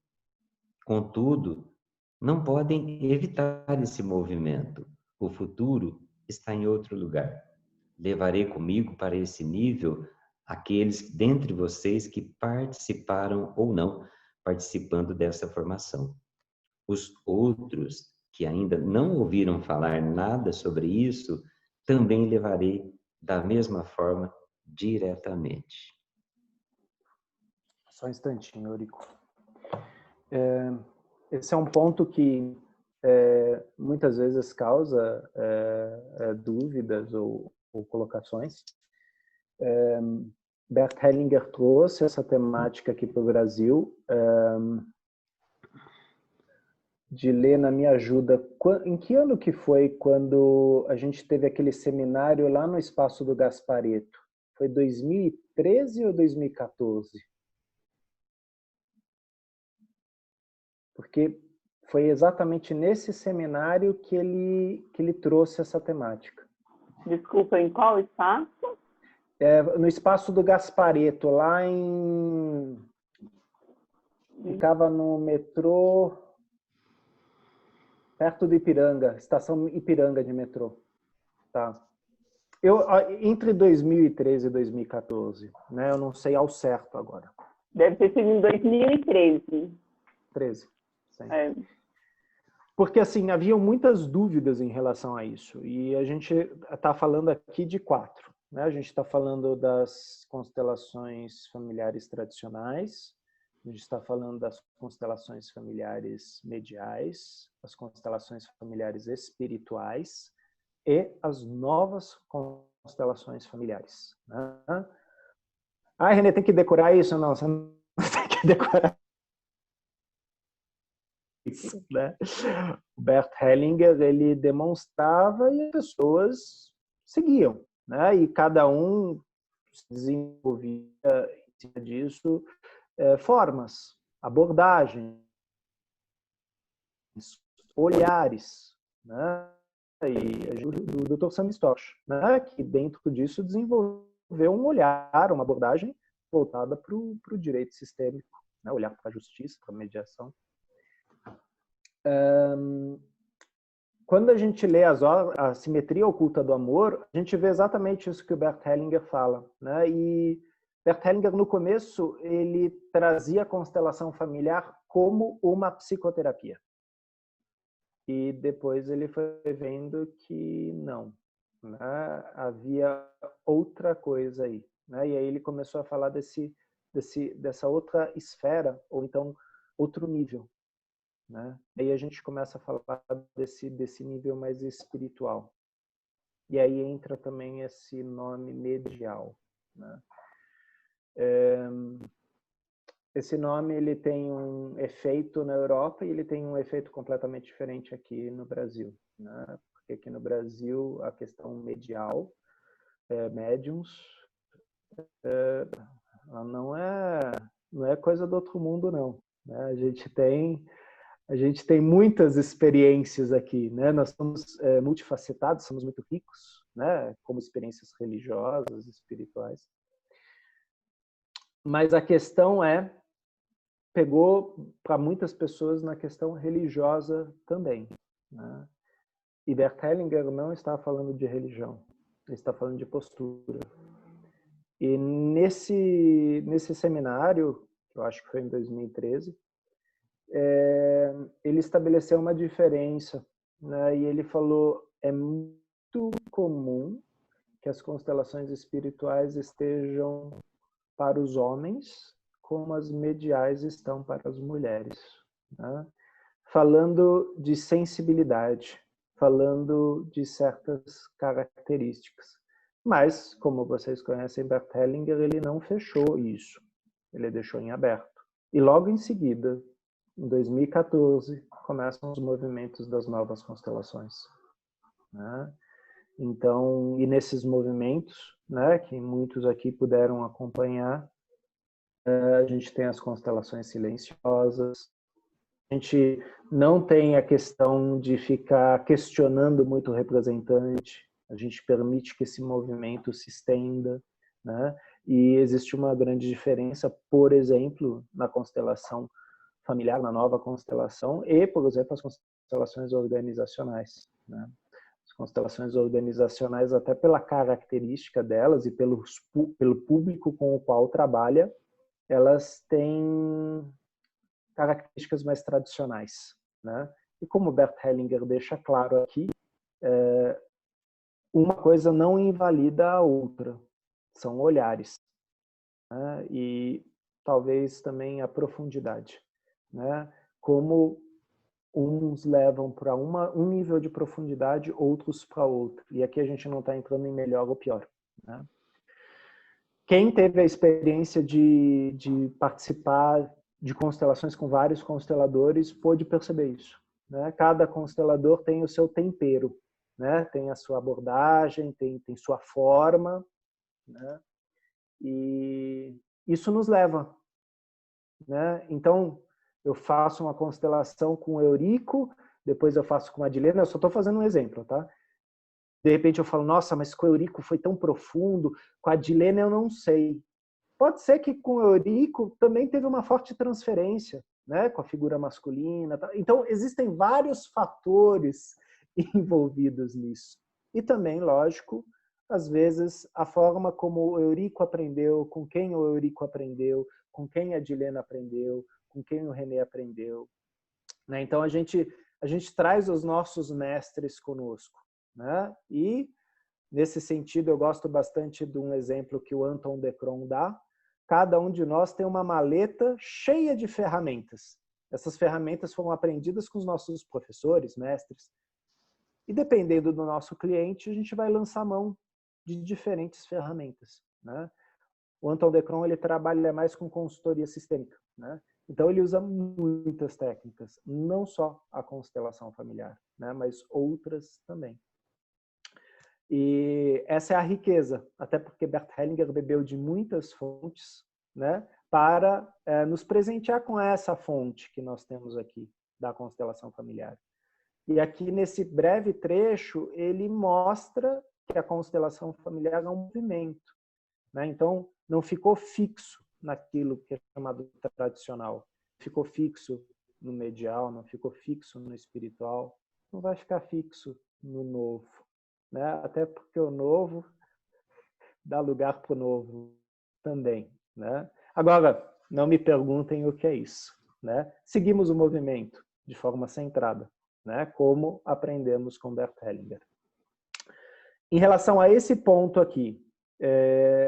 Contudo, não podem evitar esse movimento. O futuro está em outro lugar. Levarei comigo para esse nível aqueles dentre vocês que participaram ou não participando dessa formação. Os outros que ainda não ouviram falar nada sobre isso, também levarei da mesma forma diretamente. Só um instantinho, Eurico. Esse é um ponto que muitas vezes causa dúvidas ou colocações. Bert Hellinger trouxe essa temática aqui para o Brasil. Dilena, me ajuda. Em que ano que foi quando a gente teve aquele seminário lá no Espaço do Gasparetto? Foi 2013 ou 2014? Porque foi exatamente nesse seminário que ele trouxe essa temática. Desculpa, em qual espaço? No Espaço do Gasparetto, lá em... Ficava no metrô, perto do Ipiranga, estação Ipiranga de metrô. Tá. Entre 2013 e 2014, né? Eu não sei ao certo agora. Deve ter sido em 2013. 13, sim. Porque, assim, haviam muitas dúvidas em relação a isso. E a gente está falando aqui de 4. Né? A gente está falando das constelações familiares tradicionais, a gente está falando das constelações familiares mediais, as constelações familiares espirituais e as novas constelações familiares. Né? Ah, Renê, tem que decorar isso? Não, você não tem que decorar isso, né? O Bert Hellinger, ele demonstrava e as pessoas seguiam, né? E cada um desenvolvia em cima disso formas, abordagens, olhares, né? E do Dr. Sam Storch, né? Que dentro disso desenvolveu um olhar, uma abordagem voltada para o direito sistêmico, né? Olhar para a justiça, para a mediação. Quando a gente lê a Simetria Oculta do Amor, a gente vê exatamente isso que o Bert Hellinger fala, né? E Bert Hellinger, no começo, ele trazia a constelação familiar como uma psicoterapia. E depois ele foi vendo que não, né? Havia outra coisa aí, né? E aí ele começou a falar dessa outra esfera, ou então outro nível, né? Aí a gente começa a falar desse nível mais espiritual. E aí entra também esse nome medial, né? Esse nome ele tem um efeito na Europa e ele tem um efeito completamente diferente aqui no Brasil, né? Porque aqui no Brasil a questão medial médiums, não é coisa do outro mundo, não. Né? A gente tem muitas experiências aqui, né? Nós somos multifacetados, somos muito ricos, né? Como experiências religiosas, espirituais. Mas a questão pegou para muitas pessoas na questão religiosa também. Né? E Bert Hellinger não está falando de religião, ele está falando de postura. E nesse seminário, que eu acho que foi em 2013, ele estabeleceu uma diferença, né? E ele falou, é muito comum que as constelações espirituais estejam para os homens, como as mediais estão para as mulheres. Né? Falando de sensibilidade, falando de certas características. Mas, como vocês conhecem, Bert Hellinger, ele não fechou isso. Ele deixou em aberto. E logo em seguida, em 2014, começam os movimentos das novas constelações. Né? Então, e nesses movimentos, né, que muitos aqui puderam acompanhar, a gente tem as constelações silenciosas, a gente não tem a questão de ficar questionando muito o representante, a gente permite que esse movimento se estenda, né? E existe uma grande diferença, por exemplo, na constelação familiar, na nova constelação, e, por exemplo, as constelações organizacionais. Né? As constelações organizacionais, até pela característica delas e pelo público com o qual trabalha, elas têm características mais tradicionais. Né? E como Bert Hellinger deixa claro aqui, uma coisa não invalida a outra, são olhares. Né? E talvez também a profundidade. Né? Como uns levam para um nível de profundidade, outros para outro. E aqui a gente não está entrando em melhor ou pior. Né? Quem teve a experiência de participar de constelações com vários consteladores pôde perceber isso. Né? Cada constelador tem o seu tempero, né? Tem a sua abordagem, tem sua forma. Né? E isso nos leva. Né? Então, eu faço uma constelação com o Eurico, depois eu faço com a Adilena, eu só estou fazendo um exemplo, tá? De repente eu falo, nossa, mas com o Eurico foi tão profundo, com a Adilena eu não sei. Pode ser que com o Eurico também teve uma forte transferência, né? Com a figura masculina. Tá? Então, existem vários fatores envolvidos nisso. E também, lógico, às vezes, a forma como o Eurico aprendeu, com quem o Eurico aprendeu, com quem a Adilena aprendeu, com quem o René aprendeu. Né? Então, a gente traz os nossos mestres conosco. Né? E, nesse sentido, eu gosto bastante de um exemplo que o Anton de Cron dá. Cada um de nós tem uma maleta cheia de ferramentas. Essas ferramentas foram aprendidas com os nossos professores, mestres. E, dependendo do nosso cliente, a gente vai lançar mão de diferentes ferramentas. Né? O Anton de Cron, ele trabalha mais com consultoria sistêmica. Né? Então, ele usa muitas técnicas, não só a constelação familiar, né? Mas outras também. E essa é a riqueza, até porque Bert Hellinger bebeu de muitas fontes, né? Para nos presentear com essa fonte que nós temos aqui, da constelação familiar. E aqui, nesse breve trecho, ele mostra que a constelação familiar é um movimento. Né? Então, não ficou fixo naquilo que é chamado tradicional. Ficou fixo no medial, não ficou fixo no espiritual, não vai ficar fixo no novo. Né? Até porque o novo dá lugar para o novo também. Né? Agora, não me perguntem o que é isso. Né? Seguimos o movimento de forma centrada, né? Como aprendemos com Bert Hellinger. Em relação a esse ponto aqui,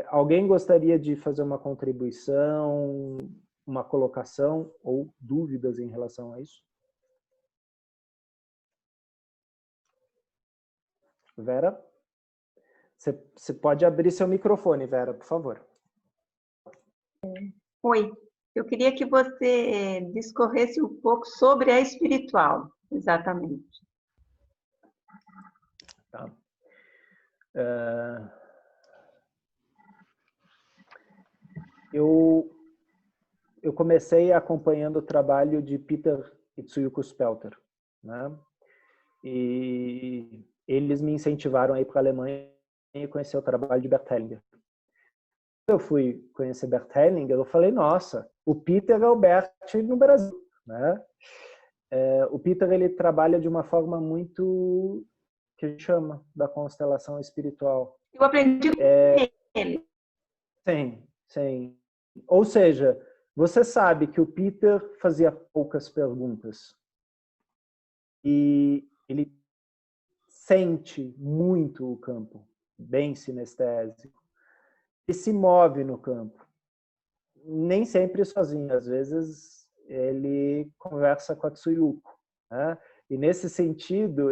alguém gostaria de fazer uma contribuição, uma colocação ou dúvidas em relação a isso? Vera? Você pode abrir seu microfone, Vera, por favor. Oi, eu queria que você discorresse um pouco sobre a espiritual, exatamente. Tá. eu comecei acompanhando o trabalho de Peter e Tsuyuko Spelter, né? E eles me incentivaram a ir para a Alemanha e conhecer o trabalho de Bert Hellinger. Quando eu fui conhecer Bert Hellinger, eu falei, nossa, o Peter é o Bert no Brasil, né? O Peter, ele trabalha de uma forma muito, que a gente chama, da constelação espiritual. Eu aprendi com ele. Sim. Ou seja, você sabe que o Peter fazia poucas perguntas. E ele sente muito o campo, bem sinestésico. E se move no campo. Nem sempre sozinho, às vezes ele conversa com a Tsuyuko, né? E nesse sentido,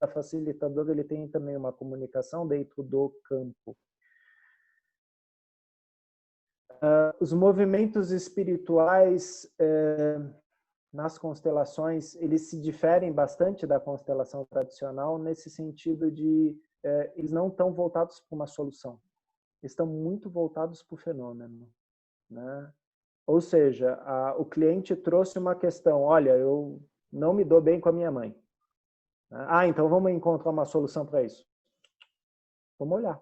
o facilitador, ele tem também uma comunicação dentro do campo. Os movimentos espirituais nas constelações, eles se diferem bastante da constelação tradicional nesse sentido de eles não estão voltados para uma solução. Eles estão muito voltados para o fenômeno, né? Ou seja, o cliente trouxe uma questão, olha, eu não me dou bem com a minha mãe. Então vamos encontrar uma solução para isso. Vamos olhar.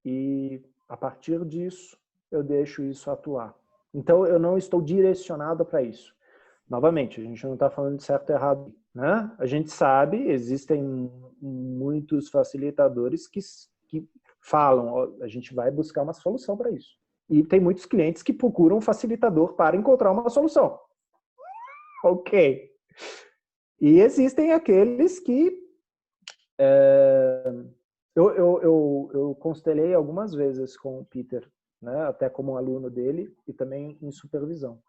E a partir disso, eu deixo isso atuar. Então, eu não estou direcionado para isso. Novamente, a gente não está falando de certo e errado, né? A gente sabe, existem muitos facilitadores que falam, ó, a gente vai buscar uma solução para isso. E tem muitos clientes que procuram um facilitador para encontrar uma solução. Ok. E existem aqueles que... Eu constelei algumas vezes com o Peter, né? Até como aluno dele e também em supervisão.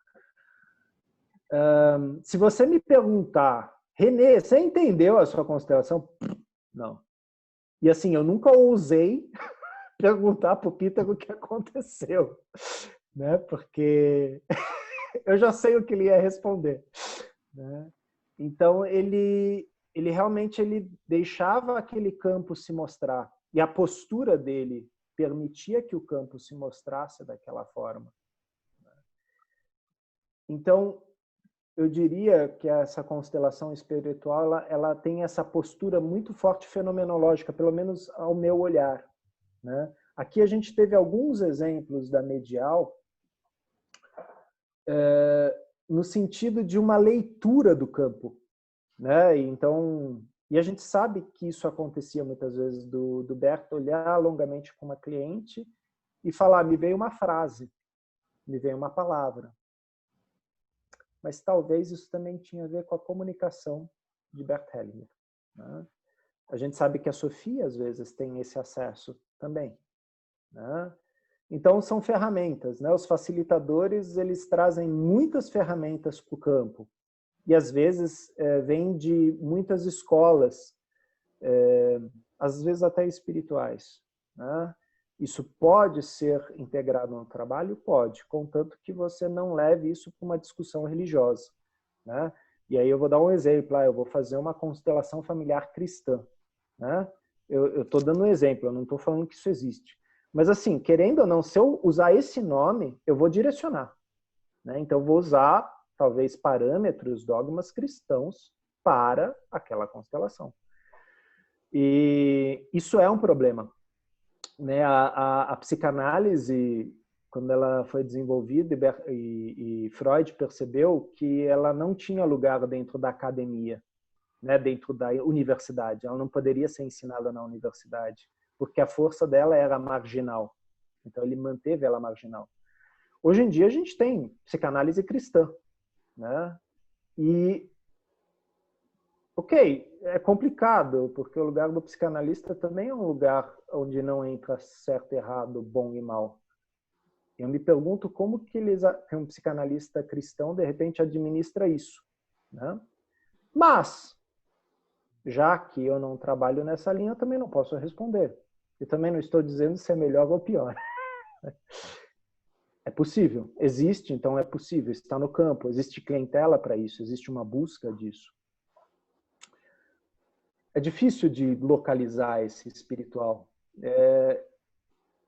Se você me perguntar, Renê, você entendeu a sua constelação? Não. E assim, eu nunca ousei perguntar para o Peter o que aconteceu, né? Porque eu já sei o que ele ia responder, né? Então, ele realmente deixava aquele campo se mostrar. E a postura dele permitia que o campo se mostrasse daquela forma. Então, eu diria que essa constelação espiritual, ela tem essa postura muito forte fenomenológica, pelo menos ao meu olhar, né? Aqui a gente teve alguns exemplos da medial no sentido de uma leitura do campo, né? Então, e a gente sabe que isso acontecia muitas vezes do Bert olhar longamente para uma cliente e falar, me veio uma frase, me veio uma palavra. Mas talvez isso também tinha a ver com a comunicação de Bert Hellinger, né? A gente sabe que a Sofia, às vezes, tem esse acesso também, né? Então, são ferramentas, né? Os facilitadores, eles trazem muitas ferramentas para o campo. E, às vezes, vem de muitas escolas, às vezes até espirituais, né? Isso pode ser integrado no trabalho? Pode, contanto que você não leve isso para uma discussão religiosa, né? E aí eu vou dar um exemplo, eu vou fazer uma constelação familiar cristã, né? Eu estou dando um exemplo, eu não estou falando que isso existe. Mas assim, querendo ou não, se eu usar esse nome, eu vou direcionar, né? Então eu vou usar, talvez, parâmetros, dogmas cristãos para aquela constelação. E isso é um problema, né? A psicanálise, quando ela foi desenvolvida, e Freud percebeu que ela não tinha lugar dentro da academia, né? Dentro da universidade. Ela não poderia ser ensinada na universidade, porque a força dela era marginal. Então, ele manteve ela marginal. Hoje em dia, a gente tem psicanálise cristã, né? E, ok, é complicado, porque o lugar do psicanalista também é um lugar onde não entra certo, errado, bom e mal. Eu me pergunto como que um psicanalista cristão, de repente, administra isso, né? Mas, já que eu não trabalho nessa linha, eu também não posso responder. Eu também não estou dizendo se é melhor ou pior. É possível, existe, então é possível, está no campo, existe clientela para isso, existe uma busca disso. É difícil de localizar esse espiritual.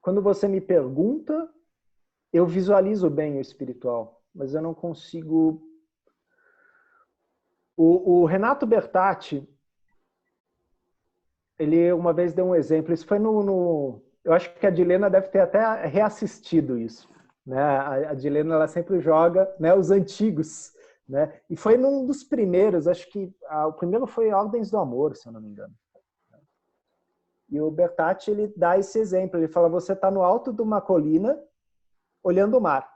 quando você me pergunta, eu visualizo bem o espiritual, mas eu não consigo... O Renato Bertatti, ele uma vez deu um exemplo, isso foi eu acho que a Dilena deve ter até reassistido isso, né? A Dilena, ela sempre joga, né, os antigos, né? E foi num dos primeiros, acho que o primeiro foi Ordens do Amor, se eu não me engano. E o Bertatti, ele dá esse exemplo, ele fala, você está no alto de uma colina, olhando o mar.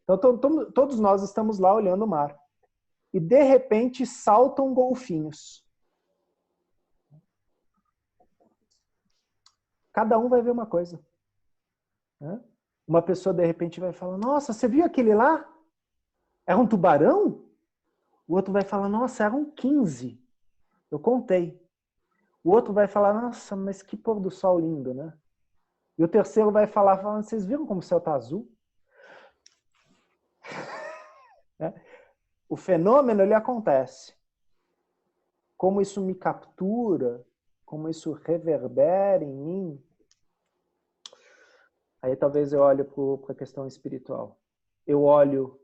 Então, todos nós estamos lá olhando o mar. E, de repente, saltam golfinhos. Cada um vai ver uma coisa. Né? Uma pessoa, de repente, vai falar, nossa, você viu aquele lá? Era um tubarão? O outro vai falar, nossa, eram 15. Eu contei. O outro vai falar, nossa, mas que pôr do sol lindo, né? E o terceiro vai falar, vocês viram como o céu está azul? O fenômeno, ele acontece. Como isso me captura, como isso reverbera em mim, aí talvez eu olhe para a questão espiritual. Eu olho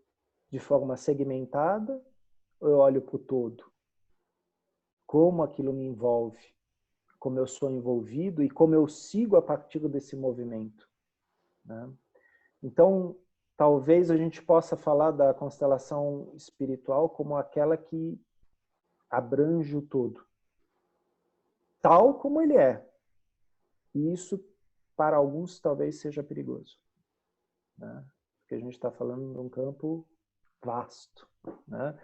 de forma segmentada ou eu olho para o todo? Como aquilo me envolve? Como eu sou envolvido e como eu sigo a partir desse movimento? Né? Então, talvez a gente possa falar da constelação espiritual como aquela que abrange o todo, tal como ele é. E isso, para alguns, talvez seja perigoso, né? Porque a gente está falando de um campo vasto, né?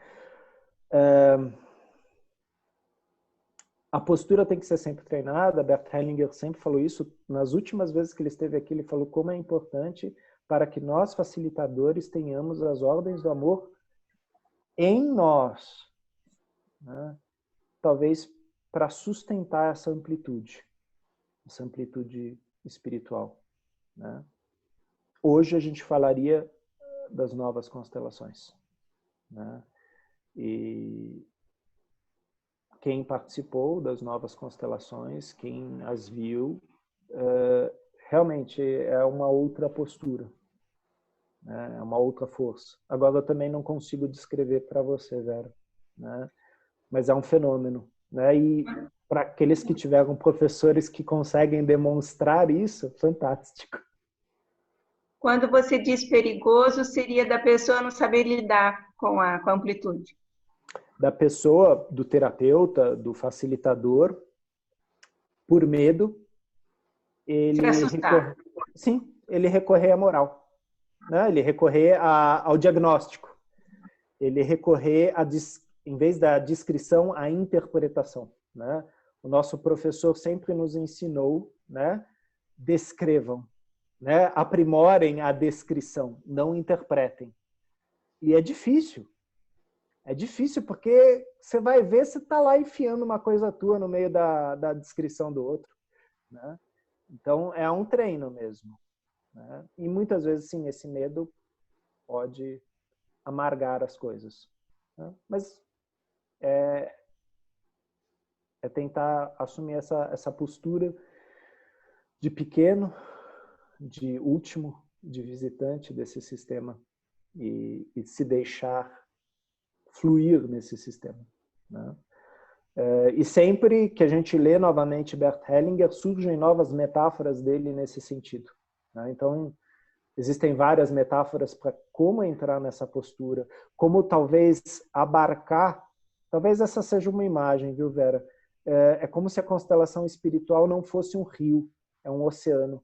A postura tem que ser sempre treinada. Bert Hellinger sempre falou isso. Nas últimas vezes que ele esteve aqui, ele falou como é importante para que nós, facilitadores, tenhamos as ordens do amor em nós, né? Talvez para sustentar essa amplitude espiritual, né? Hoje a gente falaria das novas constelações, né? E quem participou das novas constelações, quem as viu, realmente é uma outra postura, né? É uma outra força. Agora eu também não consigo descrever para você, Vera, né? Mas é um fenômeno, né? E para aqueles que tiveram professores que conseguem demonstrar isso, fantástico. Quando você diz perigoso, seria da pessoa não saber lidar com a amplitude. Da pessoa, do terapeuta, do facilitador, por medo, ele recorrer à moral, né? Ele recorrer ao diagnóstico, ele recorrer em vez da descrição, à interpretação, né? O nosso professor sempre nos ensinou, né? Descrevam, né? Aprimorem a descrição, não interpretem. E é difícil. É difícil porque você vai ver se está lá enfiando uma coisa tua no meio da descrição do outro, né? Então, é um treino mesmo, né? E muitas vezes, sim, esse medo pode amargar as coisas, né? Mas é tentar assumir essa postura de pequeno, de último, de visitante desse sistema e se deixar fluir nesse sistema, né? E sempre que a gente lê novamente Bert Hellinger, surgem novas metáforas dele nesse sentido, né? Então, existem várias metáforas para como entrar nessa postura, como talvez abarcar, talvez essa seja uma imagem, viu, Vera? É como se a constelação espiritual não fosse um rio, é um oceano,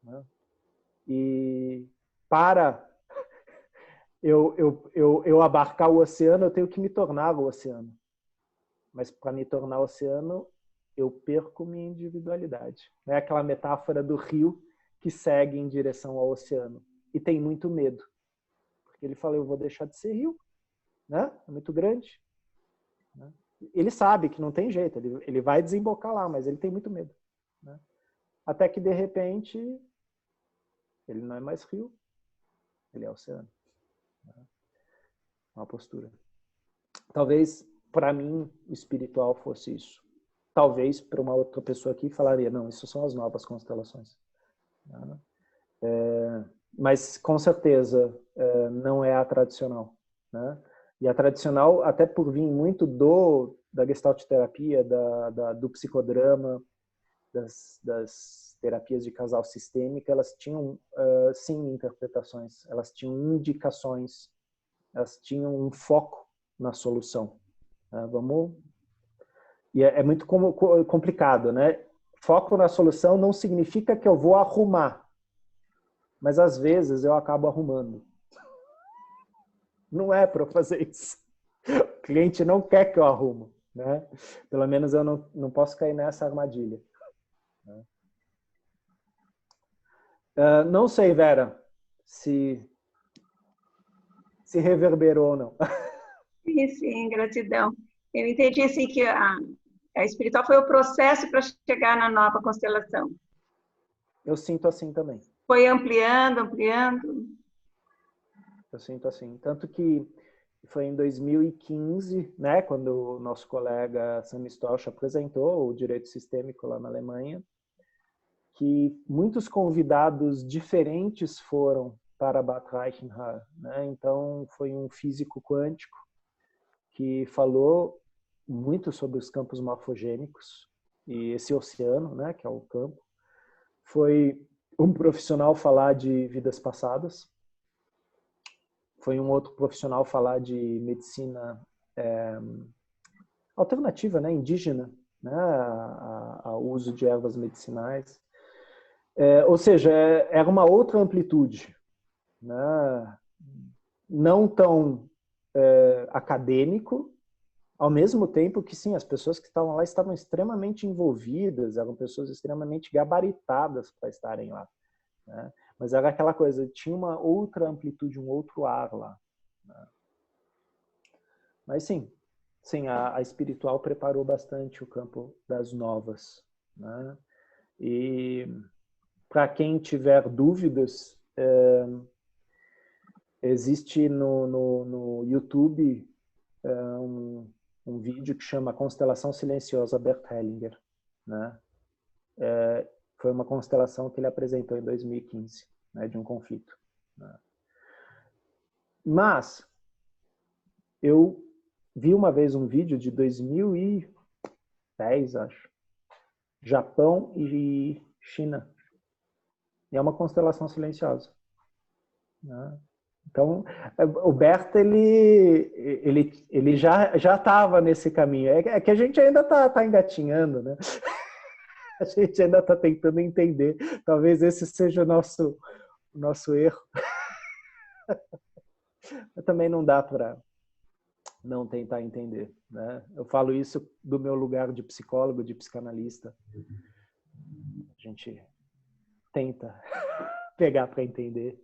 né? E para eu abarcar o oceano, eu tenho que me tornar o oceano. Mas para me tornar oceano, eu perco minha individualidade. É aquela metáfora do rio que segue em direção ao oceano. E tem muito medo. Porque ele fala, eu vou deixar de ser rio, né? É muito grande, né? Ele sabe que não tem jeito, ele vai desembocar lá, mas ele tem muito medo, né? Até que, de repente, ele não é mais rio, ele é oceano. Uma postura. Talvez, para mim, o espiritual fosse isso. Talvez, para uma outra pessoa aqui, falaria, não, isso são as novas constelações. né? Mas, com certeza, não é a tradicional, né? E a tradicional, até por vir muito da Gestalt terapia, do psicodrama, das terapias de casal sistêmica, elas tinham, sim, interpretações, elas tinham indicações, elas tinham um foco na solução. E é muito complicado, né? Foco na solução não significa que eu vou arrumar, mas às vezes eu acabo arrumando. Não é para eu fazer isso. O cliente não quer que eu arrumo, né? Pelo menos eu não posso cair nessa armadilha. Não sei, Vera, se reverberou ou não. Sim, sim, gratidão. Eu entendi assim que a espiritual foi o processo para chegar na nova constelação. Eu sinto assim também. Foi ampliando, ampliando. Eu sinto assim. Tanto que foi em 2015, né, quando o nosso colega Sami Storch apresentou o direito sistêmico lá na Alemanha, que muitos convidados diferentes foram para Bad Reichenhall, né? Então foi um físico quântico que falou muito sobre os campos morfogênicos e esse oceano, né, que é o campo. Foi um profissional falar de vidas passadas. Foi um outro profissional falar de medicina alternativa, né, indígena, né, ao uso de ervas medicinais. Ou seja, era uma outra amplitude, né, não tão acadêmico, ao mesmo tempo que, sim, as pessoas que estavam lá estavam extremamente envolvidas, eram pessoas extremamente gabaritadas para estarem lá, né? Mas era aquela coisa, tinha uma outra amplitude, um outro ar lá, né? Mas sim, a espiritual preparou bastante o campo das novas, né? E para quem tiver dúvidas, existe no YouTube um vídeo que chama Constelação Silenciosa Bert Hellinger, né? Foi uma constelação que ele apresentou em 2015, né, de um conflito, né? Mas eu vi uma vez um vídeo de 2010, acho, Japão e China, e é uma constelação silenciosa, né? Então, o Bert, ele já estava nesse caminho. É que a gente ainda está engatinhando, né? A gente ainda está tentando entender. Talvez esse seja o nosso erro. Mas também não dá para não tentar entender, né? Eu falo isso do meu lugar de psicólogo, de psicanalista. A gente tenta pegar para entender,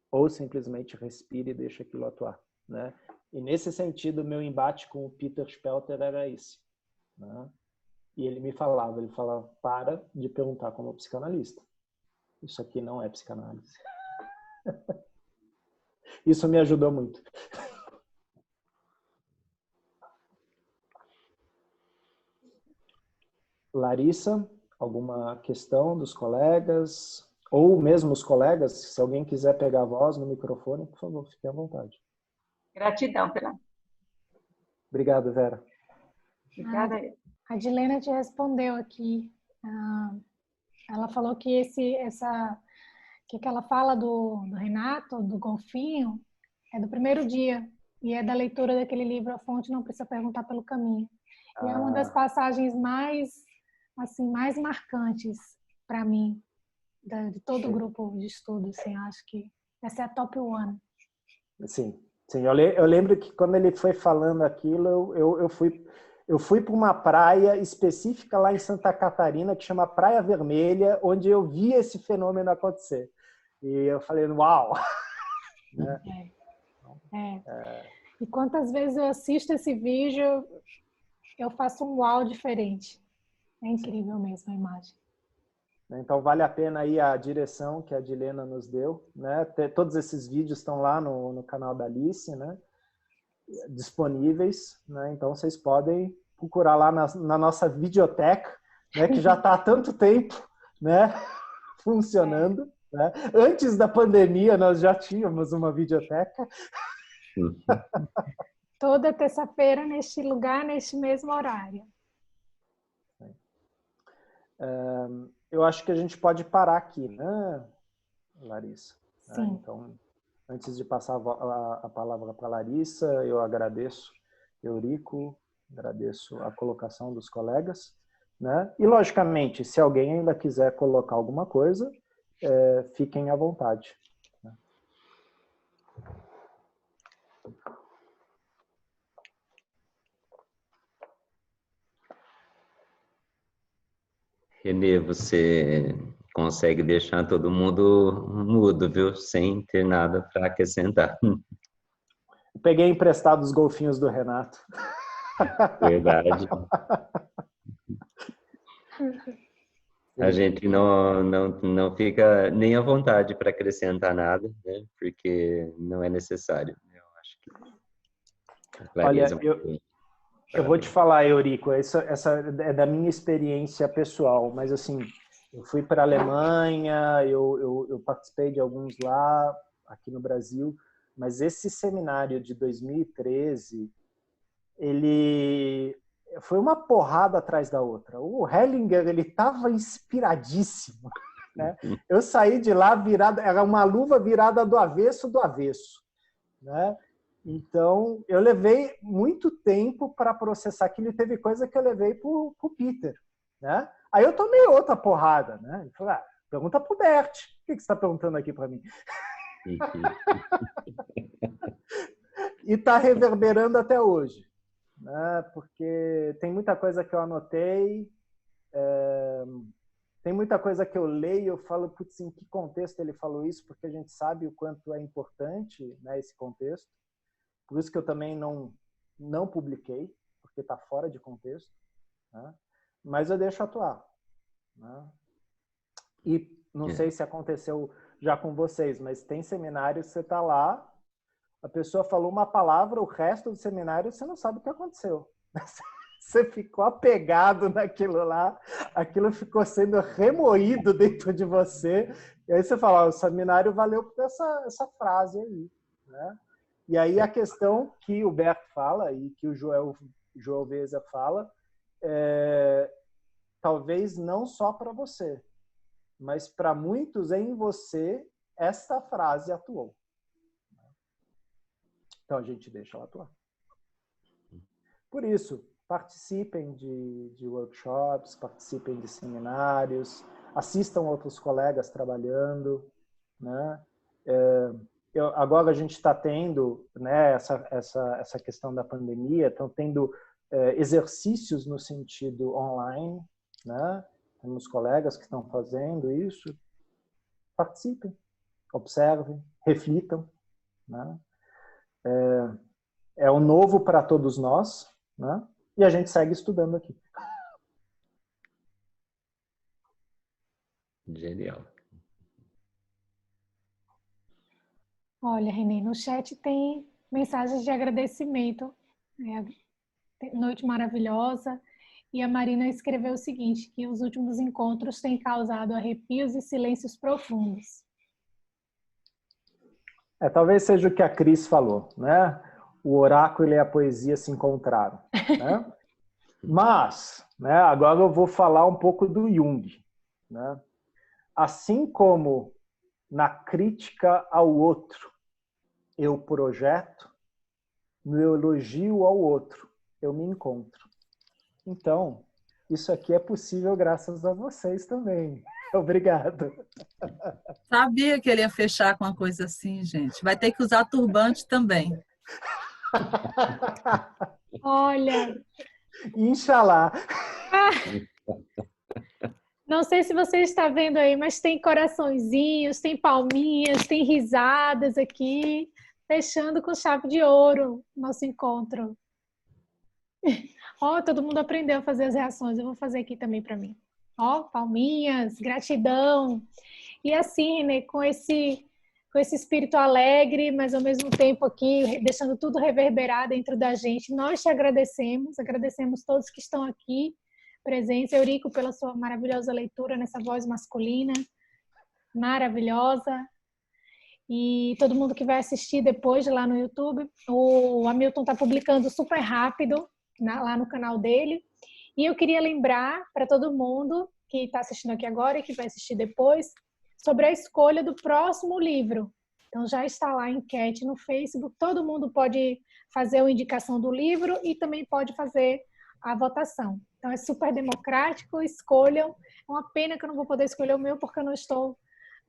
ou simplesmente respira e deixa aquilo atuar, né? E nesse sentido, o meu embate com o Peter Spelter era esse, né? E ele falava, para de perguntar como psicanalista. Isso aqui não é psicanálise. Isso me ajudou muito. Larissa, alguma questão dos colegas? Ou mesmo os colegas, se alguém quiser pegar a voz no microfone, por favor, fique à vontade. Gratidão pela. Obrigado, Vera. Obrigada. A Dilena te respondeu aqui. Ela falou que que ela fala do Renato, do golfinho, é do primeiro dia e é da leitura daquele livro A Fonte Não Precisa Perguntar pelo Caminho. E é uma das passagens mais marcantes para mim, de todo o grupo de estudo, assim, acho que essa é a top one. Sim. Eu lembro que quando ele foi falando aquilo, eu fui para uma praia específica lá em Santa Catarina, que chama Praia Vermelha, onde eu vi esse fenômeno acontecer. E eu falei, uau! E quantas vezes eu assisto esse vídeo, eu faço um uau diferente. É incrível mesmo a imagem. Então vale a pena aí a direção que a Dilena nos deu, né? Todos esses vídeos estão lá no canal da Alice, né? Disponíveis, né? Então vocês podem procurar lá na nossa videoteca, né? Que já está há tanto tempo, né? funcionando. Né? Antes da pandemia, nós já tínhamos uma videoteca. Toda terça-feira, neste lugar, neste mesmo horário. Eu acho que a gente pode parar aqui, né, Larissa? Sim. Então, antes de passar a palavra para a Larissa, eu agradeço Eurico, agradeço a colocação dos colegas, né? E, logicamente, se alguém ainda quiser colocar alguma coisa, fiquem à vontade. Né? Renê, você consegue deixar todo mundo mudo, viu? Sem ter nada para acrescentar. Peguei emprestado os golfinhos do Renato. Verdade. A gente não fica nem à vontade para acrescentar nada, né? Porque não é necessário. Eu acho que Olha, eu vou te falar, Eurico, essa é da minha experiência pessoal, mas assim, eu fui para a Alemanha, eu participei de alguns lá, aqui no Brasil, mas esse seminário de 2013, ele foi uma porrada atrás da outra. O Hellinger, ele estava inspiradíssimo. Né? Eu saí de lá virada, era uma luva virada do avesso, né? Então, eu levei muito tempo para processar aquilo. Teve coisa que eu levei para o Peter. Né? Aí eu tomei outra porrada. Né? Ele falou, pergunta para o Bert. O que você está perguntando aqui para mim? E está reverberando até hoje. Né? Porque tem muita coisa que eu anotei, tem muita coisa que eu leio e eu falo, putz, em que contexto ele falou isso? Porque a gente sabe o quanto é importante, né, esse contexto. Por isso que eu também não publiquei, porque está fora de contexto. Né? Mas eu deixo atuar. Né? E não sei se aconteceu já com vocês, mas tem seminário que você está lá, a pessoa falou uma palavra, o resto do seminário você não sabe o que aconteceu. Você ficou apegado naquilo lá, aquilo ficou sendo remoído dentro de você, e aí você fala, o seminário valeu por essa frase aí. Né? E aí a questão que o Bert fala e que o Joel Veza fala, talvez não só para você, mas para muitos em você, essa frase atuou. Então a gente deixa ela atuar. Por isso, participem de workshops, participem de seminários, assistam outros colegas trabalhando. Né? Agora a gente está tendo, né, essa questão da pandemia, estão tendo exercícios no sentido online. Né? Temos colegas que estão fazendo isso. Participem, observem, reflitam. Né? É o novo para todos nós, né? E a gente segue estudando aqui. Genial. Olha, Renê, no chat tem mensagens de agradecimento. Noite maravilhosa. E a Marina escreveu o seguinte, que os últimos encontros têm causado arrepios e silêncios profundos. Talvez seja o que a Cris falou, né? O oráculo e a poesia se encontraram. Né? Mas, né, agora eu vou falar um pouco do Jung. Né? Assim como na crítica ao outro eu projeto, no elogio ao outro eu me encontro. Então, isso aqui é possível graças a vocês também. Obrigado. Sabia que ele ia fechar com uma coisa assim, gente. Vai ter que usar turbante também. Olha... Inxalá. Não sei se você está vendo aí, mas tem coraçõezinhos, tem palminhas, tem risadas aqui, fechando com chave de ouro nosso encontro. Todo mundo aprendeu a fazer as reações, eu vou fazer aqui também para mim. Palminhas, gratidão. E assim, Renê, com esse espírito alegre, mas ao mesmo tempo aqui, deixando tudo reverberar dentro da gente, nós te agradecemos todos que estão aqui presentes, Eurico, pela sua maravilhosa leitura nessa voz masculina, maravilhosa. E todo mundo que vai assistir depois lá no YouTube, o Hamilton está publicando super rápido lá no canal dele. E eu queria lembrar para todo mundo que está assistindo aqui agora e que vai assistir depois, sobre a escolha do próximo livro. Então já está lá a enquete no Facebook, todo mundo pode fazer a indicação do livro e também pode fazer a votação. Então é super democrático, escolham. É uma pena que eu não vou poder escolher o meu porque eu não estou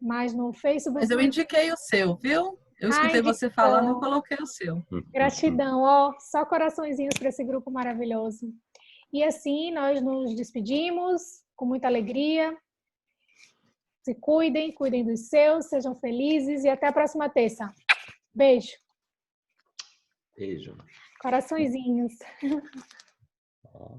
mais no Facebook. Mas eu indiquei o seu, viu? Eu escutei você falando e coloquei o seu. Gratidão, ó, só coraçõezinhos para esse grupo maravilhoso. E assim nós nos despedimos com muita alegria. Se cuidem, cuidem dos seus, sejam felizes e até a próxima terça. Beijo. Beijo. Coraçõezinhos. Ó.